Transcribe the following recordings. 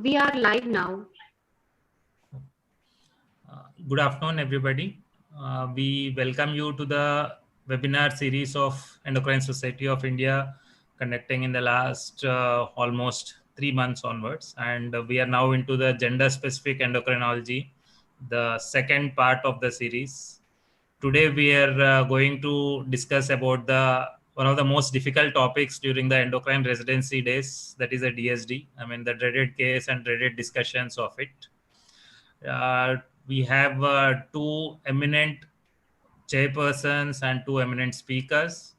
We are live now. Good afternoon, everybody. We welcome you to the webinar series of Endocrine Society of India, conducting in the last almost 3 months onwards. And we are now into the gender-specific endocrinology, the second part of the series. Today, we are going to discuss about the one of the most difficult topics during the endocrine residency days, that is a DSD. I mean, the dreaded case and dreaded discussions of it. We have two eminent chairpersons and two eminent speakers.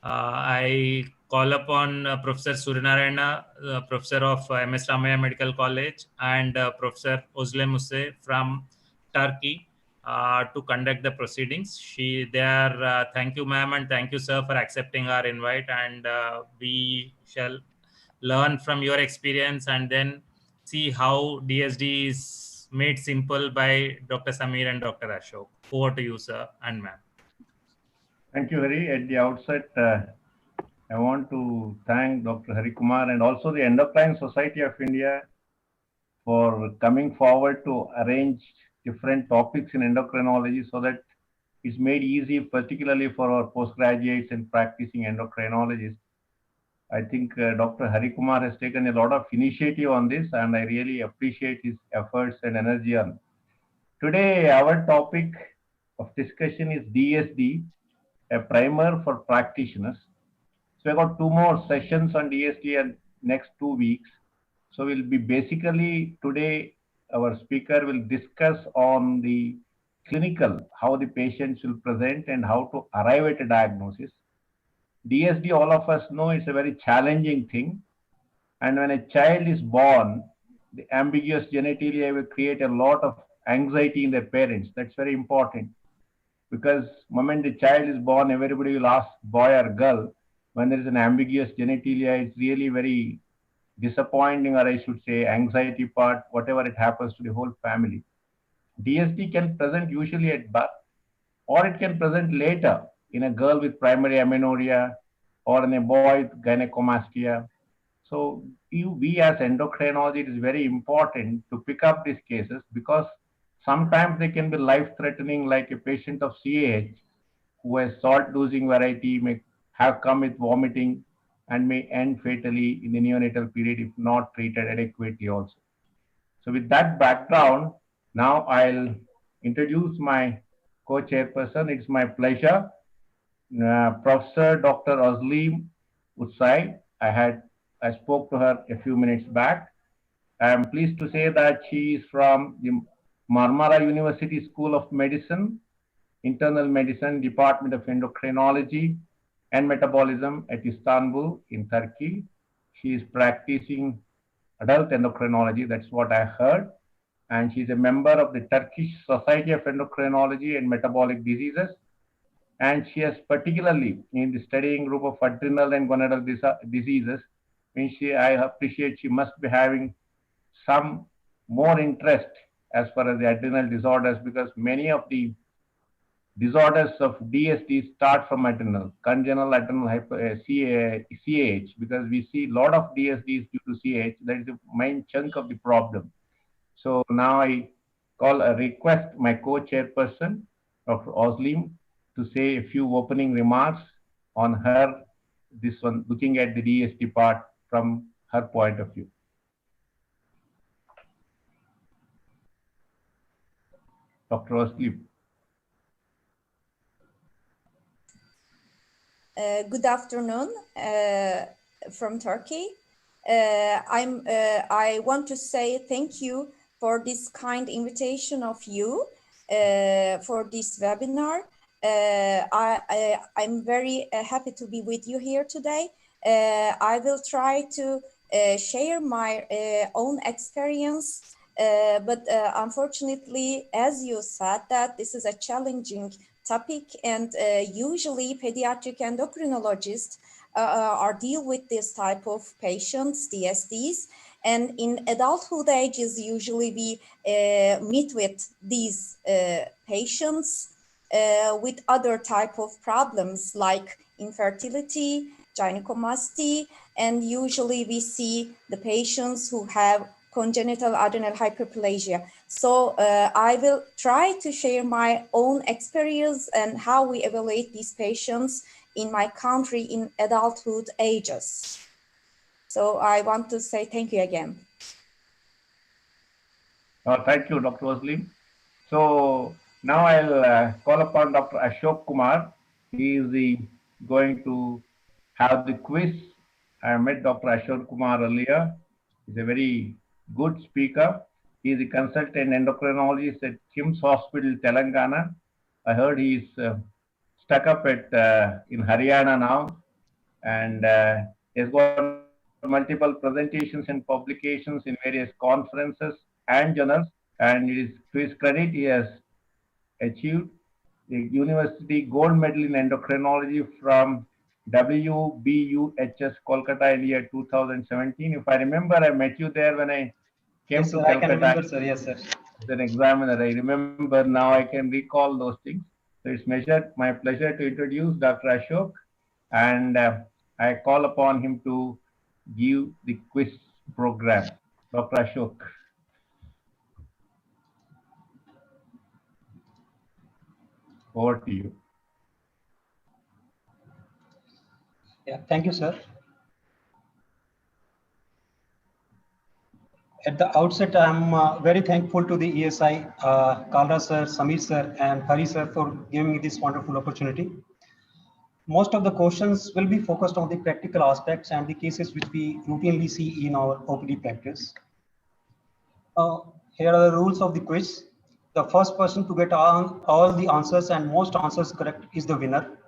I call upon Professor Suryanarayana, Professor of MS Ramaya Medical College, and Professor Özlem Use from Turkey to conduct the proceedings. They are, thank you, ma'am, and thank you, sir, for accepting our invite. And we shall learn from your experience and then see how DSD is made simple by Dr. Samir and Dr. Ashok. Over to you, sir and ma'am. Thank you, Hari. At the outset, I want to thank Dr. Hari Kumar and also the Endocrine Society of India for coming forward to arrange different topics in endocrinology so that it's made easy, particularly for our postgraduates and practicing endocrinologists. I think Dr. Hari Kumar has taken a lot of initiative on this, and I really appreciate his efforts and energy on. Today, our topic of discussion is DSD, a primer for practitioners. So I got two more sessions on DSD and next 2 weeks. So we'll be basically today our speaker will discuss on the clinical, how the patients will present and how to arrive at a diagnosis. DSD, all of us know, it's a very challenging thing. And when a child is born, the ambiguous genitalia will create a lot of anxiety in their parents. That's very important because moment the child is born, everybody will ask boy or girl. When there is an ambiguous genitalia, it's really very disappointing, or I should say anxiety part, whatever it happens to the whole family. DSD can present usually at birth, or it can present later in a girl with primary amenorrhea or in a boy with gynecomastia. So we as endocrinology, it is very important to pick up these cases because sometimes they can be life-threatening, like a patient of CAH who has salt-losing variety may have come with vomiting and may end fatally in the neonatal period if not treated adequately also. So with that background, now I'll introduce my co-chairperson. It's my pleasure, Professor Dr. Özlem Usay. I spoke to her a few minutes back. I am pleased to say that she is from the Marmara University School of Medicine, Internal Medicine, Department of Endocrinology and Metabolism at Istanbul in Turkey. She is practicing adult endocrinology, that's what I heard. And she's a member of the Turkish Society of Endocrinology and Metabolic Diseases. And she has particularly in the studying group of adrenal and gonadal diseases, I appreciate she must be having some more interest as far as the adrenal disorders, because many of the disorders of DSD start from adrenal, congenital adrenal CAH, because we see a lot of DSDs due to CAH. That is the main chunk of the problem. So now I request my co-chairperson, Dr. Özlem, to say a few opening remarks on this one, looking at the DSD part from her point of view. Dr. Özlem. Good afternoon from Turkey. I want to say thank you for this kind invitation of you for this webinar. I'm very happy to be with you here today. I will try to share my own experience, but unfortunately, as you said, that this is a challenging topic, and usually pediatric endocrinologists are deal with this type of patients, DSDs, and in adulthood ages, usually we meet with these patients with other type of problems like infertility, gynecomastia, and usually we see the patients who have congenital adrenal hyperplasia. So I will try to share my own experience and how we evaluate these patients in my country in adulthood ages. So I want to say thank you again. Thank you, Dr. Waslim. So now I'll call upon Dr. Ashok Kumar. He is going to have the quiz. I met Dr. Ashok Kumar earlier. He's a very good speaker. He's a consultant endocrinologist at KIMS Hospital, Telangana. I heard he's stuck up at in Haryana now, and he's got multiple presentations and publications in various conferences and journals. And to his credit, he has achieved the university gold medal in endocrinology from WBUHS Kolkata in the year 2017. If I remember, I met you there when I came Yes, to sir, Calcutta. I can remember, sir. Yes, sir. As an examiner, I remember now. I can recall those things. So it's my pleasure to introduce Dr. Ashok, and I call upon him to give the quiz program. Dr. Ashok. Over to you. Yeah, thank you, sir. At the outset, I'm very thankful to the ESI, Kalra sir, Samir sir, and Hari sir for giving me this wonderful opportunity. Most of the questions will be focused on the practical aspects and the cases which we routinely see in our OPD practice. Here are the rules of the quiz. The first person to get all the answers and most answers correct is the winner.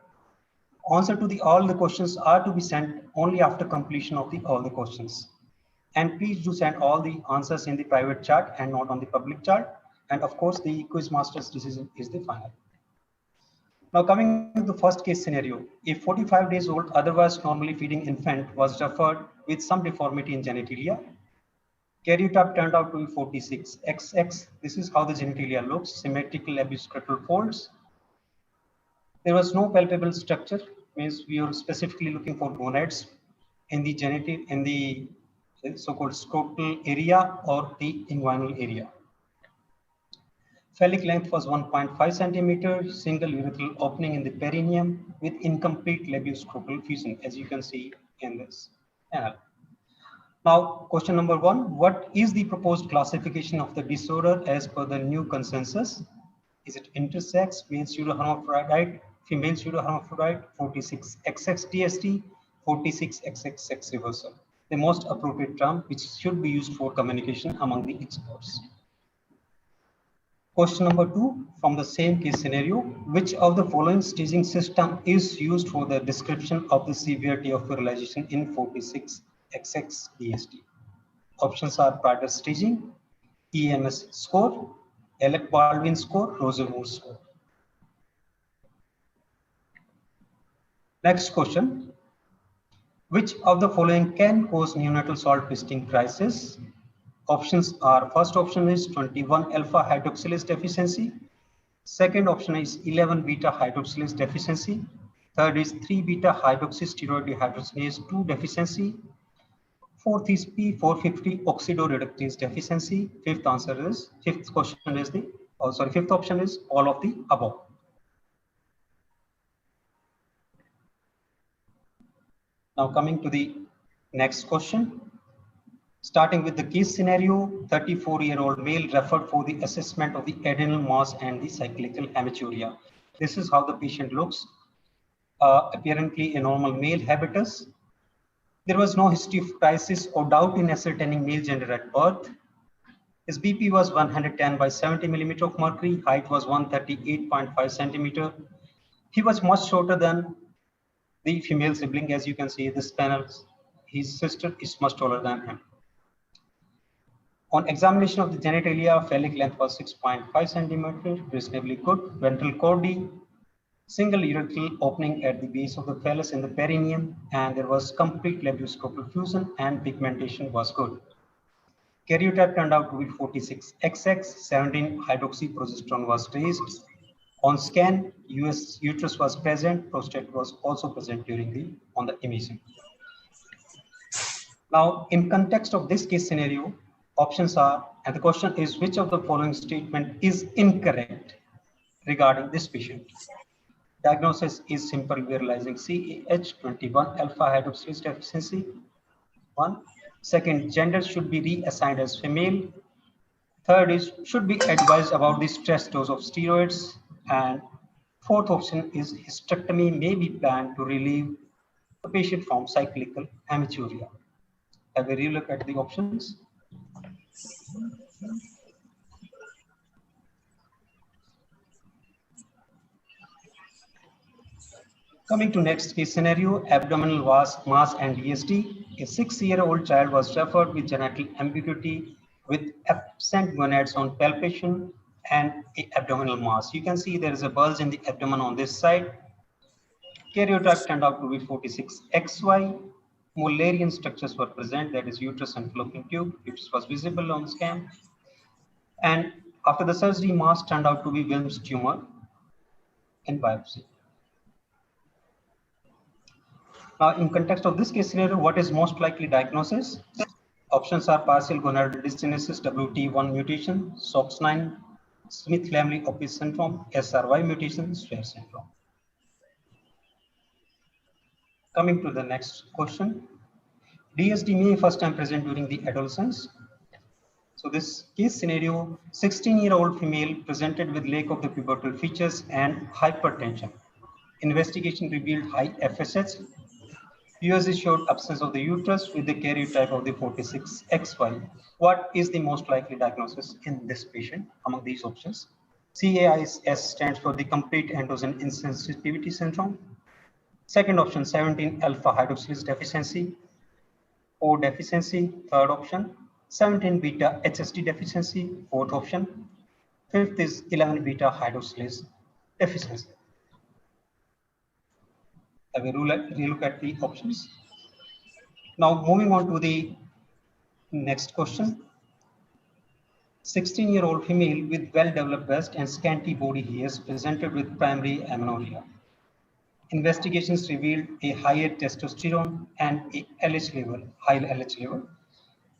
Answer to all the questions are to be sent only after completion of all the questions. And please do send all the answers in the private chat and not on the public chat. And of course, the quiz master's decision is the final. Now coming to the first case scenario, a 45 days old, otherwise normally feeding infant was referred with some deformity in genitalia. Karyotype turned out to be 46XX. This is how the genitalia looks, symmetrical labioskeletal folds. There was no palpable structure, means we are specifically looking for gonads in the genital, in the so-called scrotal area or the inguinal area. Phallic length was 1.5 centimeter, single urethral opening in the perineum with incomplete labioscrotal fusion, as you can see in this panel. Now, question number 1, what is the proposed classification of the disorder as per the new consensus? Is it intersex, male pseudohermaphrodite, female pseudohermaphrodite, 46XX DST, 46XX sex reversal? The most appropriate term which should be used for communication among the experts. Question number 2, from the same case scenario, which of the following staging system is used for the description of the severity of virilization in 46XX DST? Options are Prater staging, EMS score, Alec Baldwin score, Rosenmoor score. Next question. Which of the following can cause neonatal salt wasting crisis? Options are, first option is 21 alpha hydroxylase deficiency. Second option is 11 beta hydroxylase deficiency. Third is 3 beta hydroxysteroid dehydrogenase 2 deficiency. Fourth is P450 oxidoreductase deficiency. Fifth option is all of the above. Now coming to the next question. Starting with the case scenario, 34-year-old male referred for the assessment of the adrenal mass and the cyclical hematuria. This is how the patient looks. Apparently a normal male habitus. There was no history of crisis or doubt in ascertaining male gender at birth. His BP was 110 by 70 millimeter of mercury. Height was 138.5 centimeter. He was much shorter than the female sibling. As you can see this panel, his sister is much taller than him. On examination of the genitalia, phallic length was 6.5 centimeter, reasonably good. Ventral chordae, single urethral opening at the base of the phallus in the perineum, and there was complete labioscrotal fusion and pigmentation was good. Karyotype turned out to be 46XX, 17 hydroxyprogesterone was raised. On scan, uterus was present, prostate was also present on the imaging. Now, in context of this case scenario, Options are, and the question is, which of the following statement is incorrect regarding this patient? Diagnosis is simple, we are realizing CAH21 alpha hydroxylase deficiency. 1. Second, gender should be reassigned as female. Third is, should be advised about the stress dose of steroids. And fourth option is, hysterectomy may be planned to relieve the patient from cyclical hematuria. Have a relook at the options. Coming to next case scenario, abdominal mass and DSD. A 6-year-old child was referred with genital ambiguity with absent gonads on palpation and a abdominal mass. You can see there is a bulge in the abdomen on this side. Karyotype turned out to be 46XY. Mullerian structures were present, that is uterus and fallopian tube, which was visible on scan. And after the surgery, mass turned out to be Wilms tumor in biopsy. Now, in context of this case scenario, what is most likely diagnosis? Options are partial gonadal dysgenesis, WT1 mutation, SOX9, Smith-Lamley-Opitz syndrome, SRY mutation, Swyer syndrome. Coming to the next question. DSD may first time present during the adolescence. So this case scenario, 16-year-old female presented with lack of the pubertal features and hypertension. Investigation revealed high FSH. USG showed absence of the uterus with the karyotype of the 46XY. What is the most likely diagnosis in this patient among these options? CAIS stands for the complete androgen insensitivity syndrome. Second option, 17 alpha hydroxylase deficiency. O deficiency. Third option, 17 beta HSD deficiency. Fourth option. Fifth is 11 beta hydroxylase deficiency. I will relook at the options. Now moving on to the next question. 16-year-old female with well-developed breast and scanty body hairs presented with primary amenorrhea. Investigations revealed a higher testosterone and a LH level, high LH level.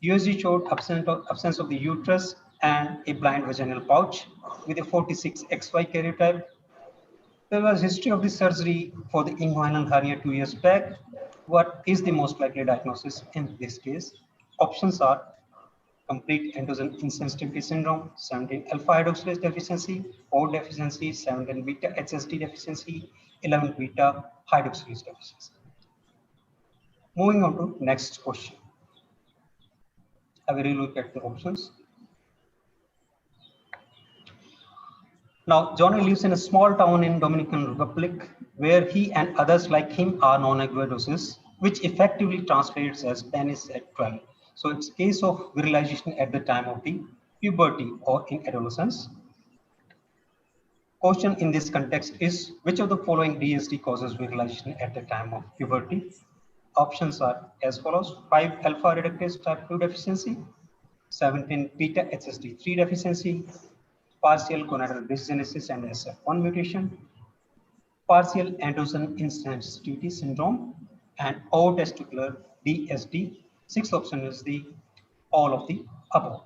USG showed absence of the uterus and a blind vaginal pouch with a 46XY karyotype. There was history of the surgery for the inguinal hernia 2 years back. What is the most likely diagnosis in this case? Options are complete androgen insensitivity syndrome, 17 alpha hydroxylase deficiency, O deficiency, 17 beta HSD deficiency, 11 beta hydroxylase deficiency. Moving on to next question. Have a relook at the options. Now, Johnny lives in a small town in Dominican Republic where he and others like him are non-aguidosis, which effectively translates as penis at 12. So it's a case of virilization at the time of the puberty or in adolescence. Question in this context is, which of the following DSD causes virilization at the time of puberty? Options are as follows: 5 alpha reductase type 2 deficiency, 17 beta HSD3 deficiency, partial gonadal dysgenesis and SF1 mutation, partial androgen insensitivity syndrome, and O testicular DSD. Sixth option is the all of the above.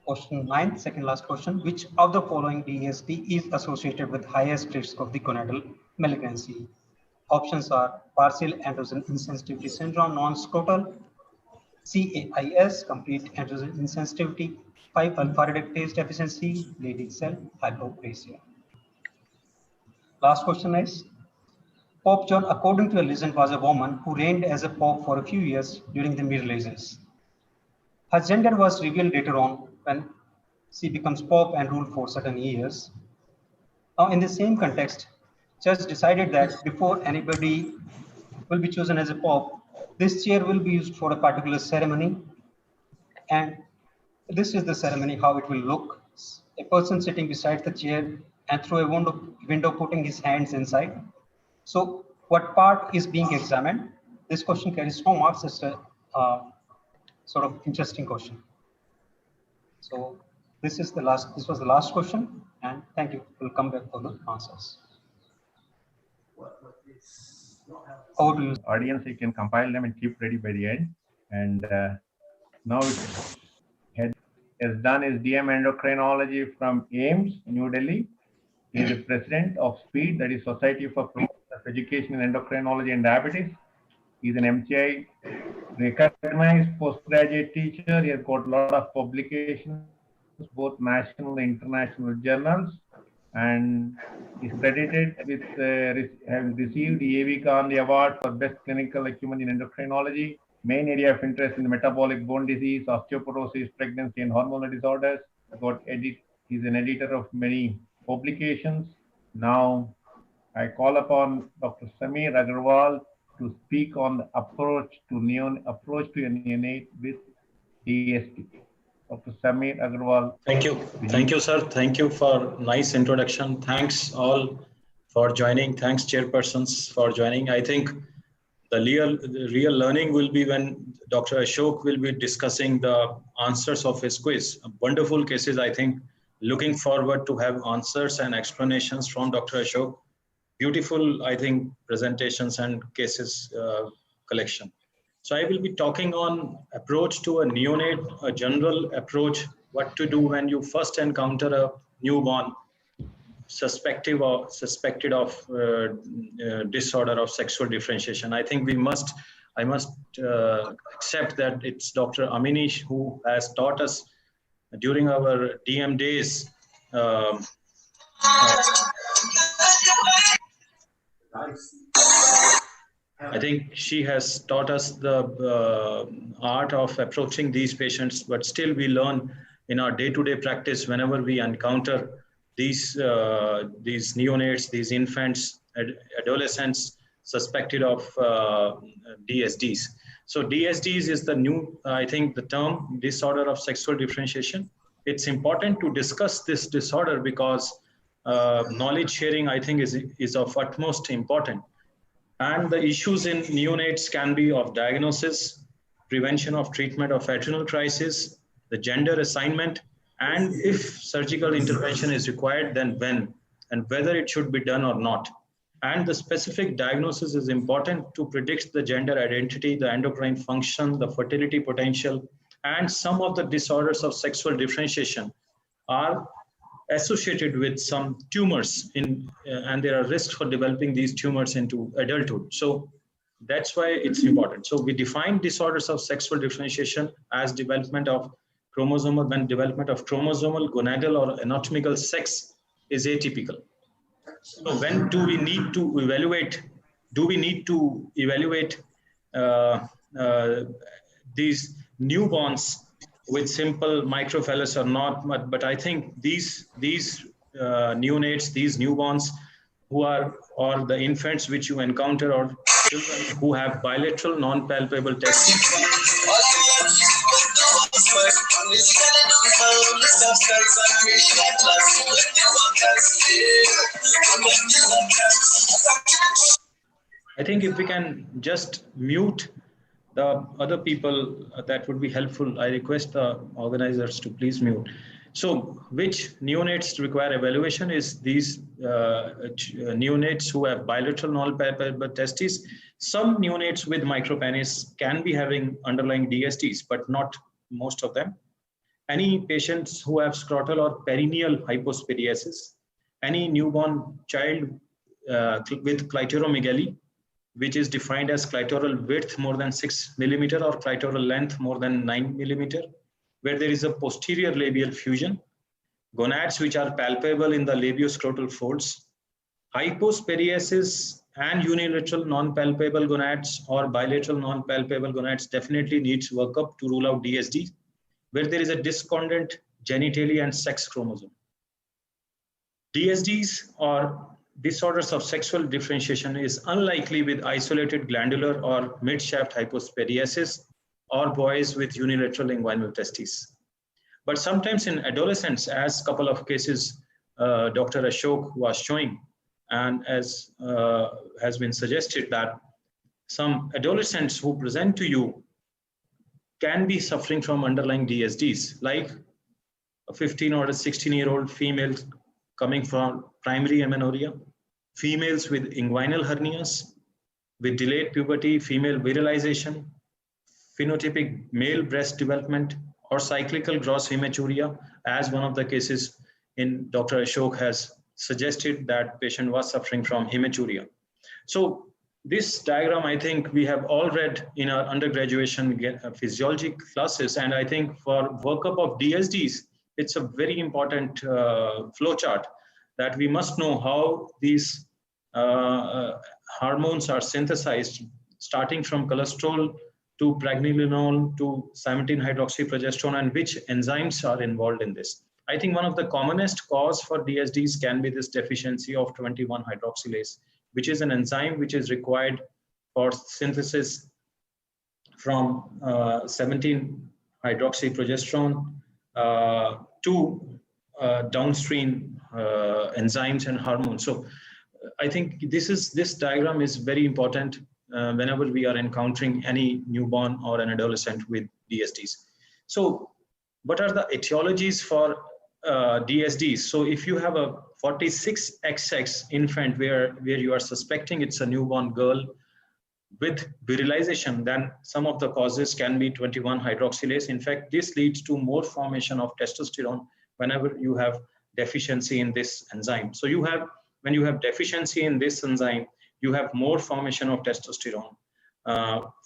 Question 9, second last question. Which of the following DSD is associated with highest risk of the gonadal malignancy? Options are partial androgen insensitivity syndrome, non-scrotal, CAIS, complete androgen insensitivity, 5 alpha reductase deficiency, Leydig cell hypoplasia. Last question is, Pope John, according to a legend, was a woman who reigned as a pope for a few years during the Middle Ages. Her gender was revealed later on when she becomes pope and ruled for certain years. Now, in the same context, church decided that before anybody will be chosen as a pope, this chair will be used for a particular ceremony. And this is the ceremony, how it will look. A person sitting beside the chair and through a window putting his hands inside. So what part is being examined? This question carries no marks. It's a sort of interesting question. So this was the last question, and thank you. We'll come back for the answers. Over to you. Audience, you can compile them and keep ready by the end. And Now has done his DM endocrinology from AIIMS, New Delhi. He is the president of SPEED, that is Society for Promotion of Education in Endocrinology and Diabetes. He is an MCI recognized postgraduate teacher. He has got a lot of publications, both national and international journals, and is credited with has received the A.V. Gandhi Award for Best Clinical Acumen in Endocrinology. Main area of interest in metabolic bone disease, osteoporosis, pregnancy, and hormonal disorders. He's an editor of many publications. Now, I call upon Dr. Sameer Agarwal to speak on the approach to a neonate with DST. Dr. Sameer Agarwal. Thank you, sir. Thank you for nice introduction. Thanks all for joining. Thanks, chairpersons, for joining. I think the real learning will be when Dr. Ashok will be discussing the answers of his quiz. Wonderful cases, I think. Looking forward to have answers and explanations from Dr. Ashok. Beautiful, I think, presentations and cases collection. So I will be talking on approach to a neonate, a general approach, what to do when you first encounter a newborn suspected of disorder of sexual differentiation. I think I must accept that it's Dr. Aminish who has taught us during our DM days. I think she has taught us the art of approaching these patients, but still we learn in our day-to-day practice whenever we encounter these neonates, these infants, adolescents suspected of DSDs. So DSDs is the new, I think, the term disorder of sexual differentiation. It's important to discuss this disorder because knowledge sharing, I think, is of utmost importance. And the issues in neonates can be of diagnosis, prevention of treatment of adrenal crisis, the gender assignment, and if surgical intervention is required, then when, and whether it should be done or not. And the specific diagnosis is important to predict the gender identity, the endocrine function, the fertility potential, and some of the disorders of sexual differentiation are associated with some tumors and there are risks for developing these tumors into adulthood. So that's why it's important. So we define disorders of sexual differentiation as development of chromosomal, when development of chromosomal, gonadal, or anatomical sex is atypical. So when do we need to evaluate? Do we need to evaluate these newborns with simple microcephalus or not? But I think these neonates, these newborns who are, or the infants which you encounter, or children who have bilateral non-palpable testes. I think if we can just mute the other people, that would be helpful. I request the organizers to please mute. So which neonates require evaluation is these neonates who have bilateral non-palpable testes. Some neonates with micropenis can be having underlying DSTs, but not most of them. Any patients who have scrotal or perineal hypospadiasis, any newborn child with clitoromegaly, which is defined as clitoral width more than 6 millimeter or clitoral length more than 9 millimeter, where there is a posterior labial fusion, gonads which are palpable in the labioscrotal folds, hypospadiasis and unilateral non-palpable gonads or bilateral non-palpable gonads definitely needs workup to rule out DSD, where there is a discordant genitalia and sex chromosome. DSDs or disorders of sexual differentiation is unlikely with isolated glandular or mid-shaft hypospadiasis or boys with unilateral inguinal testes. But sometimes in adolescents, as a couple of cases Dr. Ashok was showing, and as has been suggested, that some adolescents who present to you can be suffering from underlying DSDs, like a 15 or a 16-year-old female coming from primary amenorrhea, females with inguinal hernias, with delayed puberty, female virilization, phenotypic male breast development, or cyclical gross hematuria, as one of the cases in Dr. Ashok has suggested that patient was suffering from hematuria. So this diagram, I think we have all read in our undergraduation physiology classes, and I think for workup of DSDs, it's a very important flow chart that we must know how these hormones are synthesized, starting from cholesterol to pregnenolone to 17-hydroxyprogesterone, and which enzymes are involved in this. I think one of the commonest cause for DSDs can be this deficiency of 21-hydroxylase, which is an enzyme which is required for synthesis from 17-hydroxyprogesterone to downstream enzymes and hormones. So I think this diagram is very important whenever we are encountering any newborn or an adolescent with DSDs. So what are the etiologies for DSDs? So if you have a 46XX infant where you are suspecting it's a newborn girl with virilization, then some of the causes can be 21-hydroxylase. In fact, this leads to more formation of testosterone whenever you have deficiency in this enzyme. So when you have deficiency in this enzyme, you have more formation of testosterone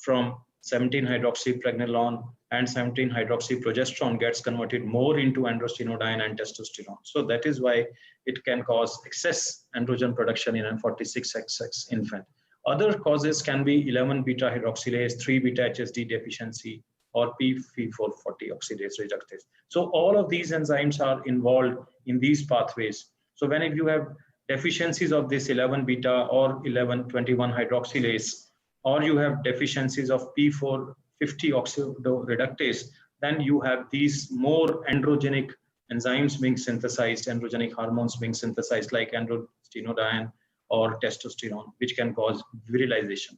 from 17-hydroxypregnenolone, and 17-hydroxyprogesterone gets converted more into androstenedione and testosterone. So that is why it can cause excess androgen production in a 46XX infant. Other causes can be 11-beta-hydroxylase, 3-beta-HSD deficiency, or p450 oxidase reductase. So all of these enzymes are involved in these pathways. So when you have deficiencies of this 11-beta or 11-21-hydroxylase, or you have deficiencies of p450 oxidoreductase, then you have these more androgenic enzymes being synthesized, androgenic hormones being synthesized, like androstenedione or testosterone, which can cause virilization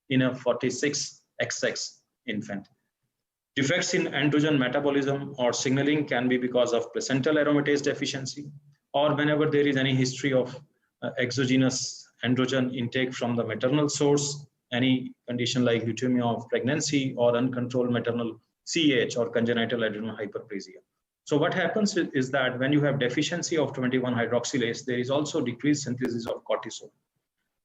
in a 46XX infant. Defects in androgen metabolism or signaling can be because of placental aromatase deficiency, or whenever there is any history of exogenous androgen intake from the maternal source, any condition like leukemia of pregnancy or uncontrolled maternal CAH or congenital adrenal hyperplasia. So what happens is that when you have deficiency of 21-hydroxylase, there is also decreased synthesis of cortisol.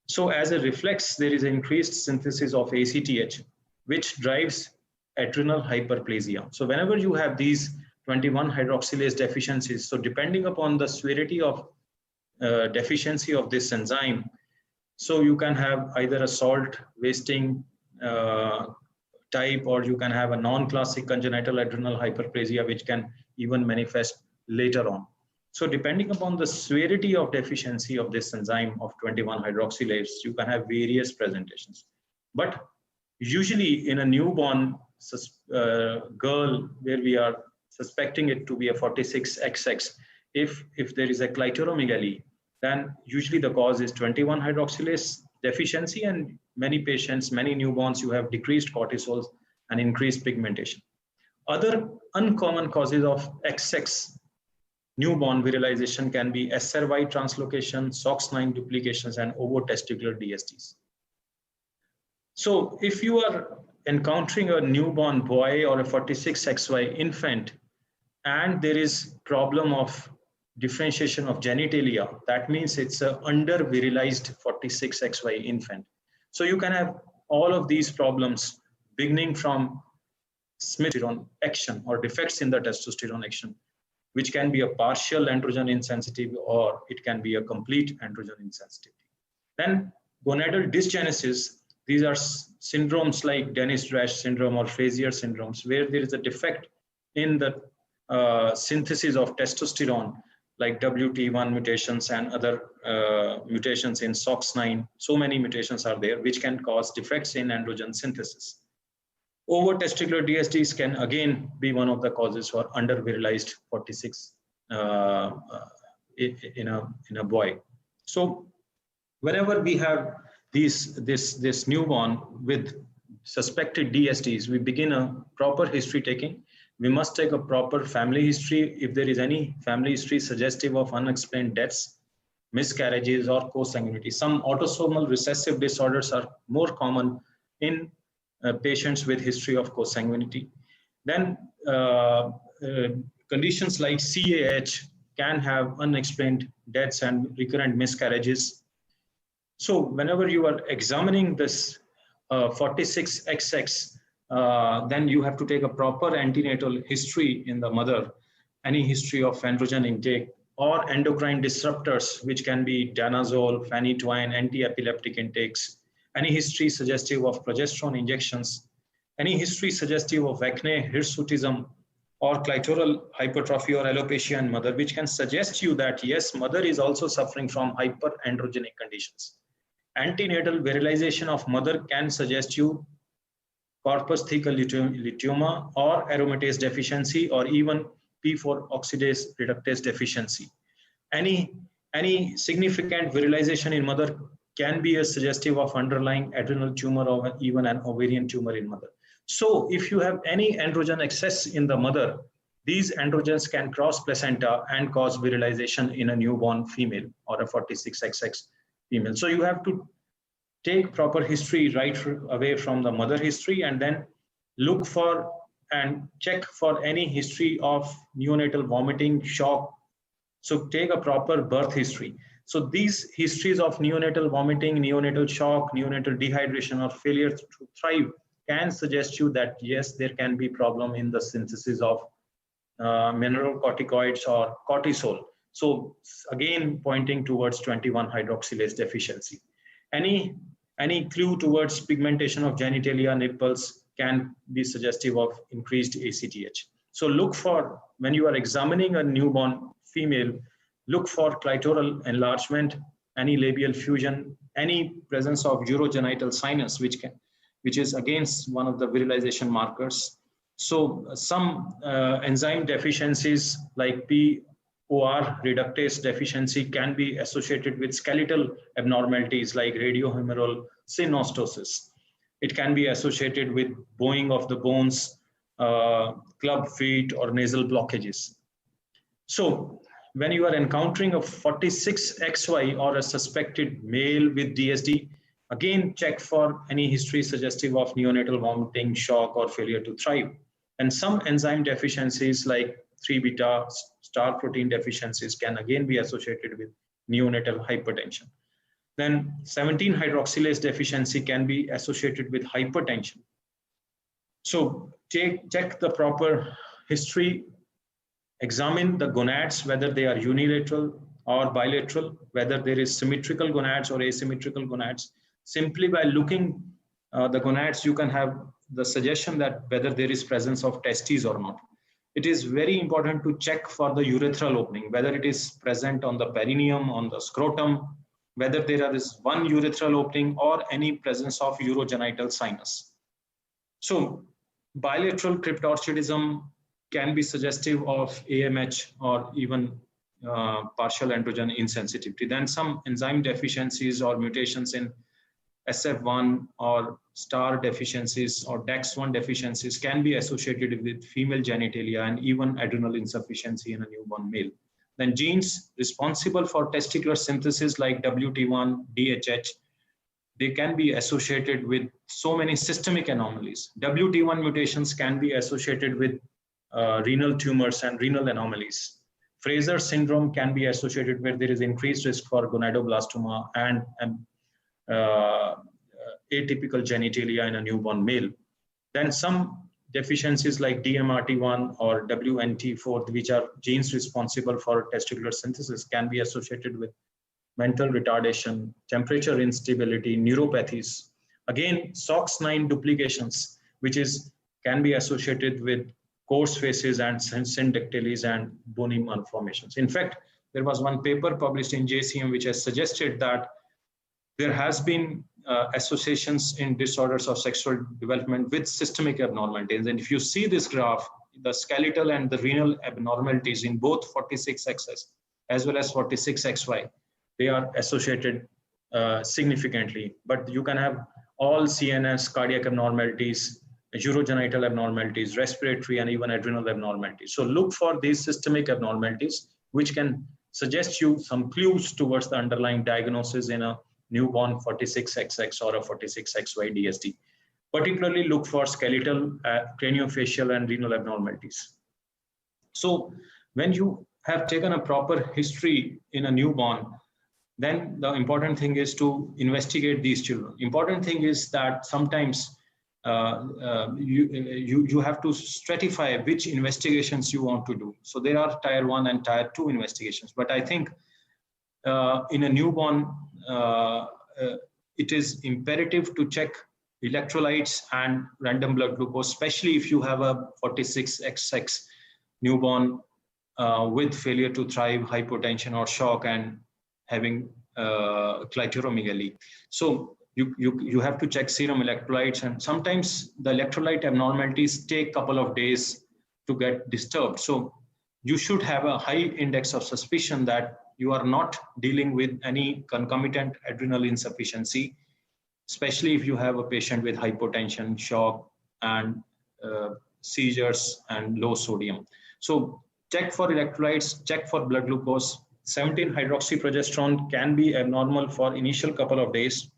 So as a reflex, there is increased synthesis of ACTH, which drives adrenal hyperplasia. So whenever you have these 21-hydroxylase deficiencies, so depending upon the severity of deficiency of this enzyme, so you can have either a salt wasting type, or you can have a non-classic congenital adrenal hyperplasia, which can even manifest later on. So depending upon the severity of deficiency of this enzyme of 21-hydroxylase, you can have various presentations. But usually in a newborn girl where we are suspecting it to be a 46XX, if there is a clitoromegaly, then usually the cause is 21-hydroxylase deficiency, and many patients, many newborns, you have decreased cortisol and increased pigmentation. Other uncommon causes of XX newborn virilization can be SRY translocation, SOX9 duplications, and ovotesticular DSDs. So if you are encountering a newborn boy or a 46XY infant, and there is problem of differentiation of genitalia, that means it's an under-virilized 46XY infant. So you can have all of these problems beginning from testosterone action or defects in the testosterone action, which can be a partial androgen insensitivity, or it can be a complete androgen insensitivity. Then gonadal dysgenesis, these are syndromes like Dennis-Drash syndrome or Frazier syndromes, where there is a defect in the synthesis of testosterone, like WT1 mutations and other mutations in SOX9. So many mutations are there, which can cause defects in androgen synthesis. Ovotesticular DSDs can again be one of the causes for under-virilized 46 in a boy. So whenever we have this newborn with suspected DSDs, we begin a proper history taking. We must take a proper family history. If there is any family history suggestive of unexplained deaths, miscarriages, or consanguinity. Some autosomal recessive disorders are more common in patients with history of consanguinity. Then conditions like CAH can have unexplained deaths and recurrent miscarriages. So whenever you are examining this 46XX, then you have to take a proper antenatal history in the mother, any history of androgen intake or endocrine disruptors, which can be danazole, phenytoin, anti-epileptic intakes, any history suggestive of progesterone injections, any history suggestive of acne, hirsutism, or clitoral hypertrophy or alopecia in mother, which can suggest you that yes, mother is also suffering from hyperandrogenic conditions. Antenatal virilization of mother can suggest you corpus thecal luteuma or aromatase deficiency, or even P4 oxidase reductase deficiency. Any significant virilization in mother can be a suggestive of underlying adrenal tumor or even an ovarian tumor in mother. So if you have any androgen excess in the mother, these androgens can cross placenta and cause virilization in a newborn female or a 46XX female. So you have to take proper history right away from the mother history, and then look for and check for any history of neonatal vomiting, shock. So take a proper birth history. So these histories of neonatal vomiting, neonatal shock, neonatal dehydration, or failure to thrive can suggest you that yes, there can be problem in the synthesis of mineralocorticoids or cortisol. So again, pointing towards 21 hydroxylase deficiency. Any clue towards pigmentation of genitalia, nipples can be suggestive of increased ACTH. So look for, when you are examining a newborn female, look for clitoral enlargement, any labial fusion, any presence of urogenital sinus, which is against one of the virilization markers. So some enzyme deficiencies like POR reductase deficiency can be associated with skeletal abnormalities like radiohumeral synostosis. It can be associated with bowing of the bones, club feet, or nasal blockages. So when you are encountering a 46XY or a suspected male with DSD, again, check for any history suggestive of neonatal vomiting, shock, or failure to thrive. And some enzyme deficiencies like 3-beta star protein deficiencies can again be associated with neonatal hypertension. Then 17-hydroxylase deficiency can be associated with hypertension. So check the proper history, examine the gonads, whether they are unilateral or bilateral, whether there is symmetrical gonads or asymmetrical gonads. Simply by looking the gonads, you can have the suggestion that whether there is presence of testes or not. It is very important to check for the urethral opening, whether it is present on the perineum, on the scrotum, whether there is one urethral opening or any presence of urogenital sinus. So bilateral cryptorchidism can be suggestive of AMH or even partial androgen insensitivity. Then some enzyme deficiencies or mutations in SF1 or STAR deficiencies or DAX1 deficiencies can be associated with female genitalia and even adrenal insufficiency in a newborn male. Then genes responsible for testicular synthesis like WT1, DHH, they can be associated with so many systemic anomalies. WT1 mutations can be associated with renal tumors and renal anomalies. Fraser syndrome can be associated where there is increased risk for gonadoblastoma and atypical genitalia in a newborn male. Then some deficiencies like DMRT1 or WNT4, which are genes responsible for testicular synthesis, can be associated with mental retardation, temperature instability, neuropathies. Again, SOX9 duplications, which can be associated with coarse faces and syndactylies and bony malformations. In fact, there was one paper published in JCM which has suggested that there has been associations in disorders of sexual development with systemic abnormalities. And if you see this graph, the skeletal and the renal abnormalities in both 46XS as well as 46XY, they are associated significantly. But you can have all CNS, cardiac abnormalities, urogenital abnormalities, respiratory, and even adrenal abnormalities. So look for these systemic abnormalities, which can suggest you some clues towards the underlying diagnosis in a newborn 46XX or a 46XY DSD. Particularly look for skeletal, craniofacial, and renal abnormalities. So when you have taken a proper history in a newborn, then the important thing is to investigate these children. Important thing is that sometimes you have to stratify which investigations you want to do. So there are tier 1 and tier 2 investigations, but I think in a newborn, it is imperative to check electrolytes and random blood glucose, especially if you have a 46XX newborn with failure to thrive, hypotension or shock, and having clitoromegaly. So you have to check serum electrolytes, and sometimes the electrolyte abnormalities take a couple of days to get disturbed. So you should have a high index of suspicion that you are not dealing with any concomitant adrenal insufficiency, especially if you have a patient with hypotension, shock, and seizures and low sodium. So check for electrolytes, check for blood glucose. 17-hydroxyprogesterone can be abnormal for initial couple of days.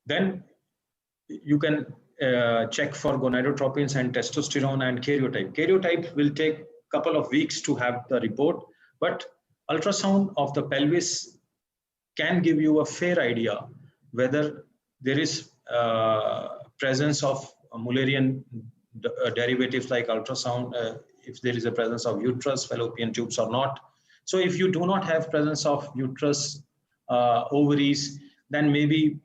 Then you can check for gonadotropins and testosterone and karyotype. Karyotype will take a couple of weeks to have the report, but ultrasound of the pelvis can give you a fair idea whether there is presence of Mullerian derivatives like ultrasound, if there is a presence of uterus, fallopian tubes or not. So if you do not have presence of uterus, ovaries, then maybe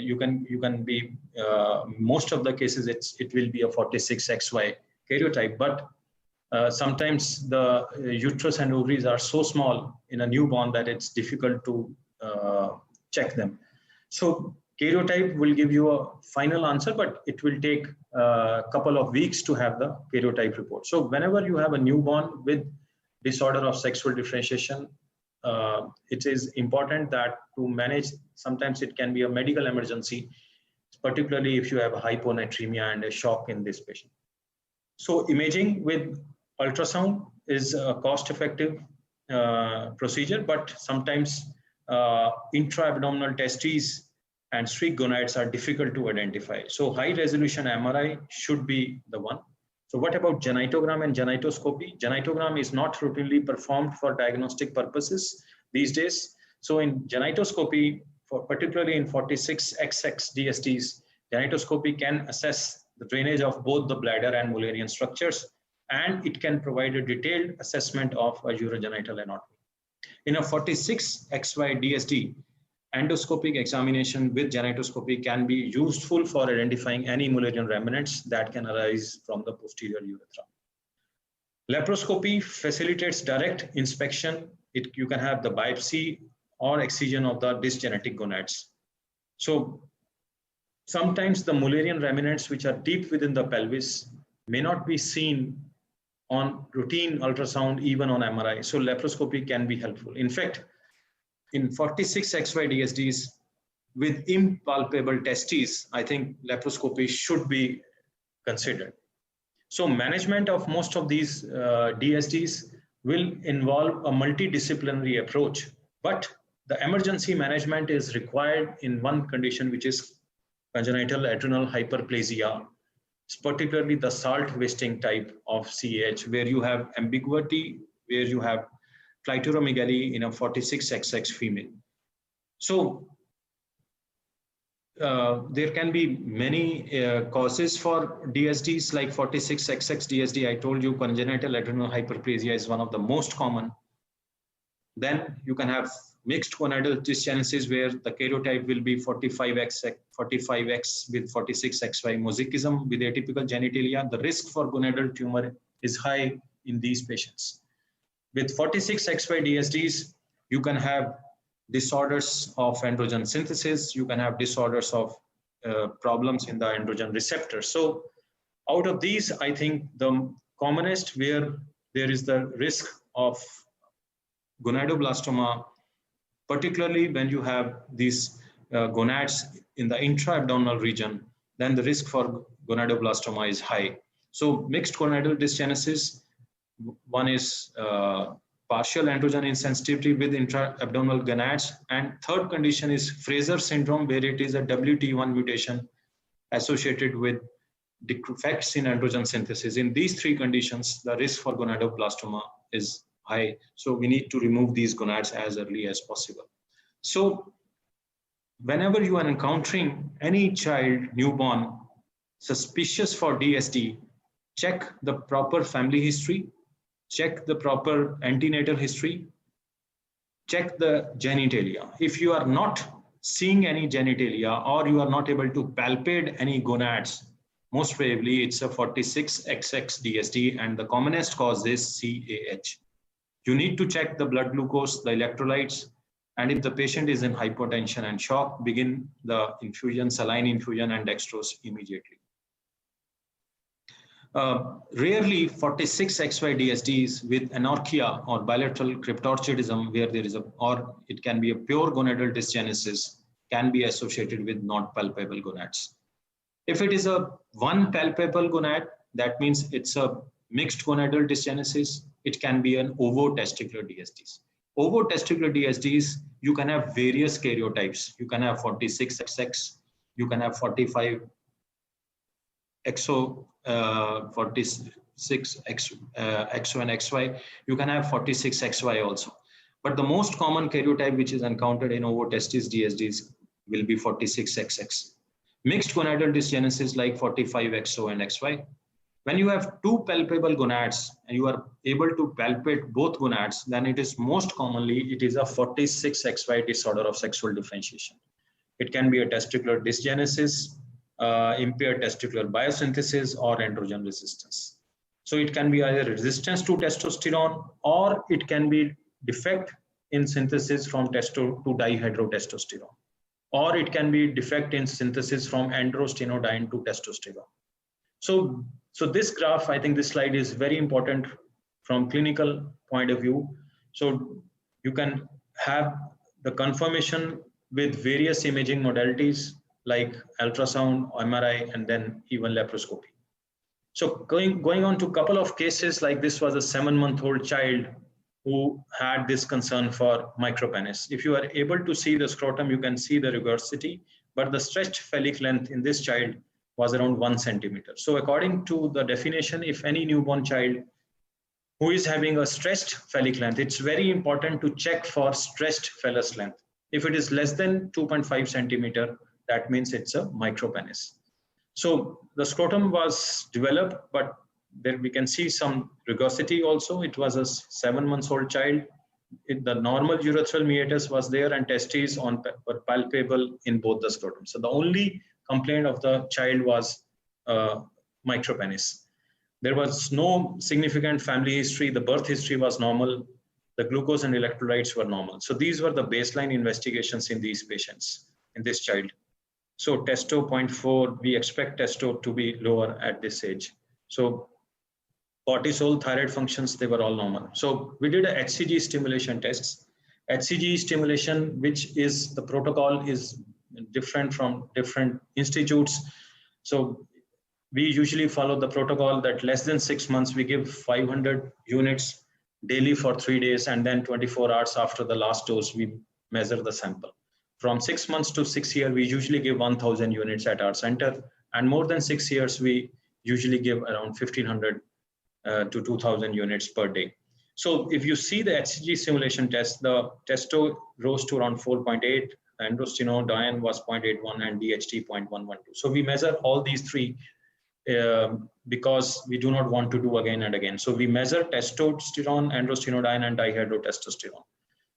you can be most of the cases it will be a 46XY karyotype, but sometimes the uterus and ovaries are so small in a newborn that it's difficult to check them. So karyotype will give you a final answer, but it will take a couple of weeks to have the karyotype report. So whenever you have a newborn with disorder of sexual differentiation, it is important that to manage, sometimes it can be a medical emergency, particularly if you have a hyponatremia and a shock in this patient. So imaging with ultrasound is a cost-effective procedure, but sometimes intra-abdominal testes and streak gonads are difficult to identify. So high-resolution MRI should be the one. So what about genitogram and genitoscopy? Genitogram is not routinely performed for diagnostic purposes these days. So in genitoscopy, particularly in 46XX DSTs, genitoscopy can assess the drainage of both the bladder and Mullerian structures, and it can provide a detailed assessment of a urogenital anatomy. In a 46XY DST, endoscopic examination with genitoscopy can be useful for identifying any Mullerian remnants that can arise from the posterior urethra. Laparoscopy facilitates direct inspection. You can have the biopsy or excision of the dysgenetic gonads. So sometimes the Mullerian remnants which are deep within the pelvis may not be seen on routine ultrasound, even on MRI. So laparoscopy can be helpful. In fact, in 46XY DSTs with impalpable testes, I think laparoscopy should be considered. So management of most of these DSTs will involve a multidisciplinary approach, but the emergency management is required in one condition, which is congenital adrenal hyperplasia, particularly the salt wasting type of CAH, where you have ambiguity, where you have clitoromegaly in a 46XX female. So there can be many causes for DSDs like 46XX DSD. I told you congenital adrenal hyperplasia is one of the most common. Then you can have mixed gonadal dysgenesis where the karyotype will be 45X with 46XY mosaicism with atypical genitalia. The risk for gonadal tumor is high in these patients. With 46XY DSDs, you can have disorders of androgen synthesis. You can have disorders of problems in the androgen receptor. So out of these, I think the commonest where there is the risk of gonadoblastoma, particularly when you have these gonads in the intra-abdominal region, then the risk for gonadoblastoma is high. So mixed gonadal dysgenesis, one is partial androgen insensitivity with intra-abdominal gonads. And third condition is Fraser syndrome, where it is a WT1 mutation associated with defects in androgen synthesis. In these three conditions, the risk for gonadoblastoma is high. So we need to remove these gonads as early as possible. So whenever you are encountering any child, newborn, suspicious for DSD, check the proper family history, check the proper antenatal history, check the genitalia. If you are not seeing any genitalia or you are not able to palpate any gonads, most probably it's a 46XX DSD, and the commonest cause is CAH. You need to check the blood glucose, the electrolytes, and if the patient is in hypotension and shock, begin the infusion, saline infusion and dextrose immediately. Rarely 46XY DSDs with anarchia or bilateral cryptorchidism, where there is a, or it can be a pure gonadal dysgenesis, can be associated with not palpable gonads. If it is a one palpable gonad, that means it's a mixed gonadal dysgenesis. It can be an ovotesticular DSDs. Ovotesticular DSDs, you can have various karyotypes. You can have 46XX, you can have 45 XO, 46 XO and XY, you can have 46 XY also. But the most common karyotype which is encountered in ovotestis DSDs will be 46 XX. Mixed gonadal dysgenesis like 45 XO and XY. When you have two palpable gonads and you are able to palpate both gonads, then it is most commonly, it is a 46 XY disorder of sexual differentiation. It can be a testicular dysgenesis, impaired testicular biosynthesis, or androgen resistance. So it can be either resistance to testosterone, or it can be defect in synthesis from testo to dihydrotestosterone, or it can be defect in synthesis from androstenedione to testosterone. So this graph, I think this slide is very important from clinical point of view. So you can have the confirmation with various imaging modalities like ultrasound, MRI, and then even laparoscopy. So going on to a couple of cases, like this was a 7-month-old child who had this concern for micropenis. If you are able to see the scrotum, you can see the rugosity, but the stretched phallic length in this child was around 1 centimeter. So according to the definition, if any newborn child who is having a stretched phallic length, it's very important to check for stretched phallus length. If it is less than 2.5 centimeter, that means it's a micropenis. So the scrotum was developed, but there we can see some rugosity also. It was a 7-month-old child. The normal urethral meatus was there, and testes were palpable in both the scrotum. So the only complaint of the child was micropenis. There was no significant family history. The birth history was normal. The glucose and electrolytes were normal. So these were the baseline investigations in these patients, in this child. So testo 0.4, we expect testo to be lower at this age. So cortisol, thyroid functions, they were all normal. So we did a HCG stimulation tests. HCG stimulation, which is the protocol is different from different institutes. So we usually follow the protocol that less than 6 months, we give 500 units daily for 3 days, and then 24 hours after the last dose, we measure the sample. From 6 months to 6 years, we usually give 1,000 units at our center, and more than 6 years, we usually give around 1,500 to 2,000 units per day. So if you see the HCG simulation test, the testo rose to around 4.8, androstenedione was 0.81, and DHT 0.112. So we measure all these three because we do not want to do again and again. So we measure testosterone, androstenedione, and dihydrotestosterone.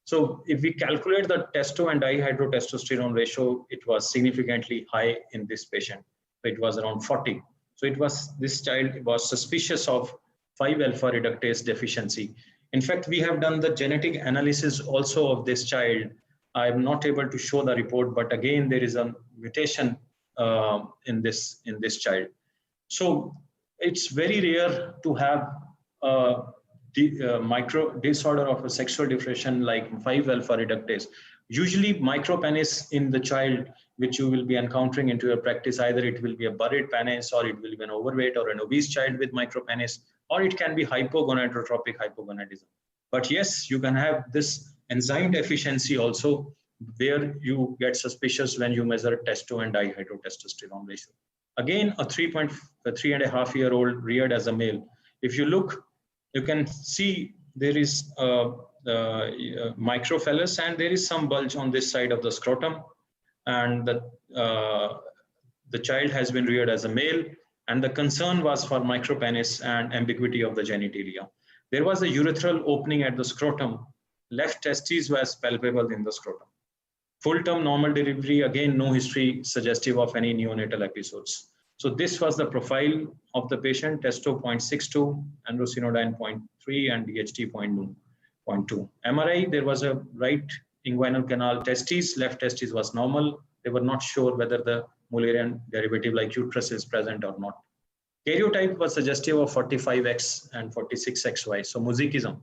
So if we calculate the testo and dihydrotestosterone ratio, it was significantly high in this patient. It was around 40. So it was, this child was suspicious of 5-alpha reductase deficiency. In fact, we have done the genetic analysis also of this child. I am not able to show the report, but again, there is a mutation in this child. So it's very rare to have micro disorder of a sexual differentiation like 5-alpha reductase. Usually micropenis in the child, which you will be encountering into your practice, either it will be a buried penis, or it will be an overweight or an obese child with micropenis, or it can be hypogonadotropic hypogonadism. But yes, you can have this enzyme deficiency also, where you get suspicious when you measure testo and dihydrotestosterone ratio. Again, a 3.5-year-old reared as a male. If you look, you can see there is microphallus and there is some bulge on this side of the scrotum, and the child has been reared as a male, and the concern was for micropenis and ambiguity of the genitalia. There was a urethral opening at the scrotum. Left testes was palpable in the scrotum. Full-term normal delivery, again, no history suggestive of any neonatal episodes. So this was the profile of the patient: testo 0.62, androstenedione 0.3, and DHT 0.2. MRI, there was a right inguinal canal testes, left testes was normal. They were not sure whether the Mullerian derivative like uterus is present or not. Karyotype was suggestive of 45X and 46XY, so mosaicism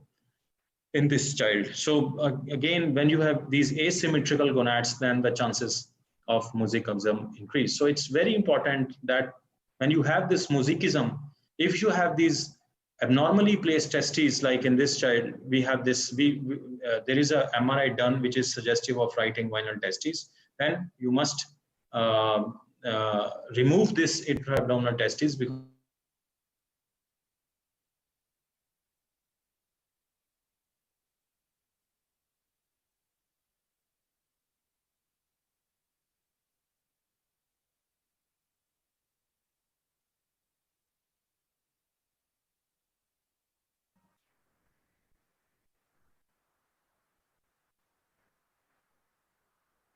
in this child. So again, when you have these asymmetrical gonads, then the chances of mosaicism increase. So it's very important that when you have this mosaicism, if you have these abnormally placed testes, like in this child, we have this, there is a MRI done which is suggestive of right inguinal testes, then you must remove this intra-abdominal testes, because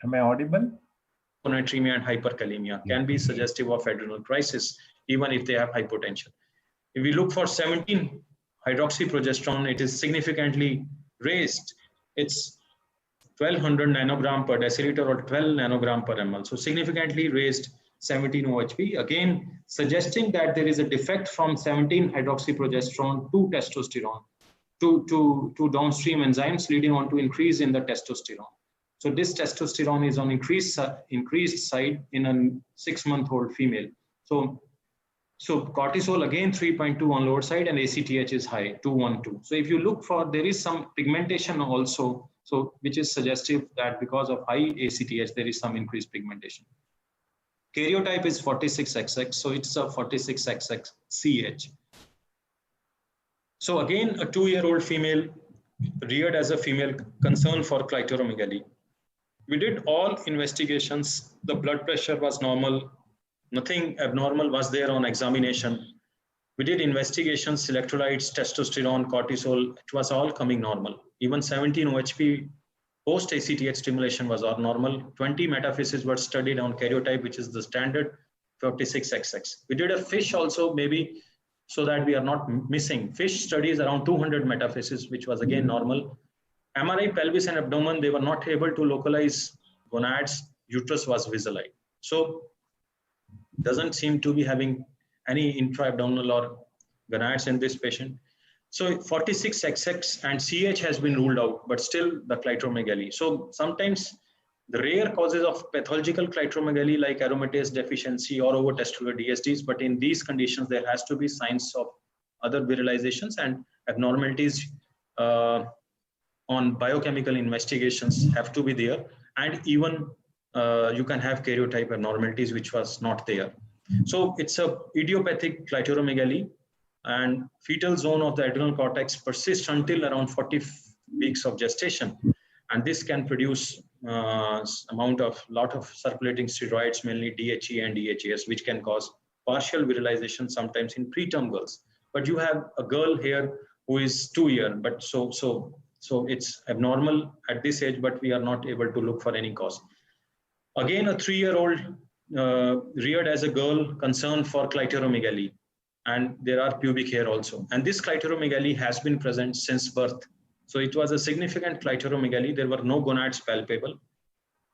Am I audible? hyponatremia and hyperkalemia can be suggestive of adrenal crisis, even if they have hypotension. If we look for 17-hydroxyprogesterone, it is significantly raised. It's 1200 nanogram per deciliter or 12 nanogram per ml. So significantly raised 17-OHP, again suggesting that there is a defect from 17-hydroxyprogesterone to testosterone, to downstream enzymes, leading on to increase in the testosterone. So this testosterone is on increased side in a 6-month-old female. So cortisol again 3.2 on lower side, and ACTH is high, 212. So if you look for, there is some pigmentation also, so which is suggestive that because of high ACTH, there is some increased pigmentation. Karyotype is 46XX, so it's a 46XX-CH. So again, a 2-year-old female reared as a female, concern for clitoromegaly. We did all investigations. The blood pressure was normal. Nothing abnormal was there on examination. We did investigations, electrolytes, testosterone, cortisol. It was all coming normal. Even 17-OHP post-ACTH stimulation was all normal. 20 metaphyses were studied on karyotype, which is the standard 46XX. We did a FISH also, maybe so that we are not missing. FISH studies around 200 metaphyses, which was again normal. MRI, pelvis and abdomen, they were not able to localize gonads. Uterus was visualized. So doesn't seem to be having any intra-abdominal or gonads in this patient. So 46XX and CH has been ruled out, but still the clitoromegaly. So sometimes the rare causes of pathological clitoromegaly like aromatase deficiency or over-testicular DSDs, but in these conditions, there has to be signs of other virilizations and abnormalities on biochemical investigations have to be there. And even you can have karyotype abnormalities, which was not there. So it's a idiopathic clitoromegaly, and fetal zone of the adrenal cortex persists until around 40 weeks of gestation. And this can produce lot of circulating steroids, mainly DHE and DHES, which can cause partial virilization sometimes in preterm girls. But you have a girl here who is 2 years, but so it's abnormal at this age, but we are not able to look for any cause. Again, a 3-year-old reared as a girl, concerned for clitoromegaly, and there are pubic hair also. And this clitoromegaly has been present since birth. So it was a significant clitoromegaly. There were no gonads palpable.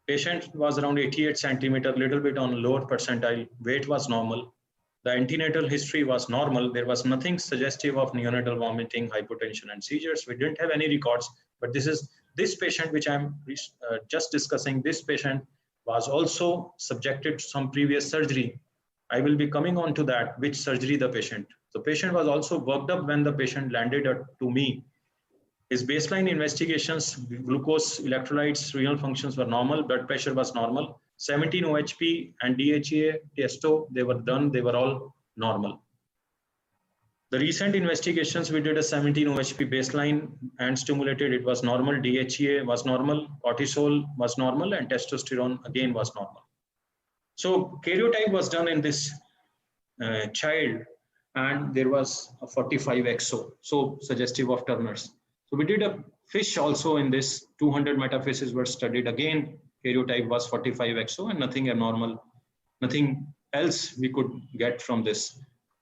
Patient was around 88 centimeter, little bit on lower percentile. Weight was normal. The antenatal history was normal. There was nothing suggestive of neonatal vomiting, hypotension, and seizures. We didn't have any records, but this patient, which I'm just discussing, this patient was also subjected to some previous surgery. I will be coming on to that, which surgery the patient. The patient was also worked up when the patient landed to me. His baseline investigations, glucose, electrolytes, renal functions were normal, blood pressure was normal. 17 OHP and DHEA, testo, they were done, they were all normal. The recent investigations, we did a 17 OHP baseline and stimulated, it was normal, DHEA was normal, cortisol was normal, and testosterone again was normal. So karyotype was done in this child, and there was a 45 XO, so suggestive of Turner's. So we did a fish also in this, 200 metaphases were studied. Again, karyotype was 45 XO and nothing abnormal, nothing else we could get from this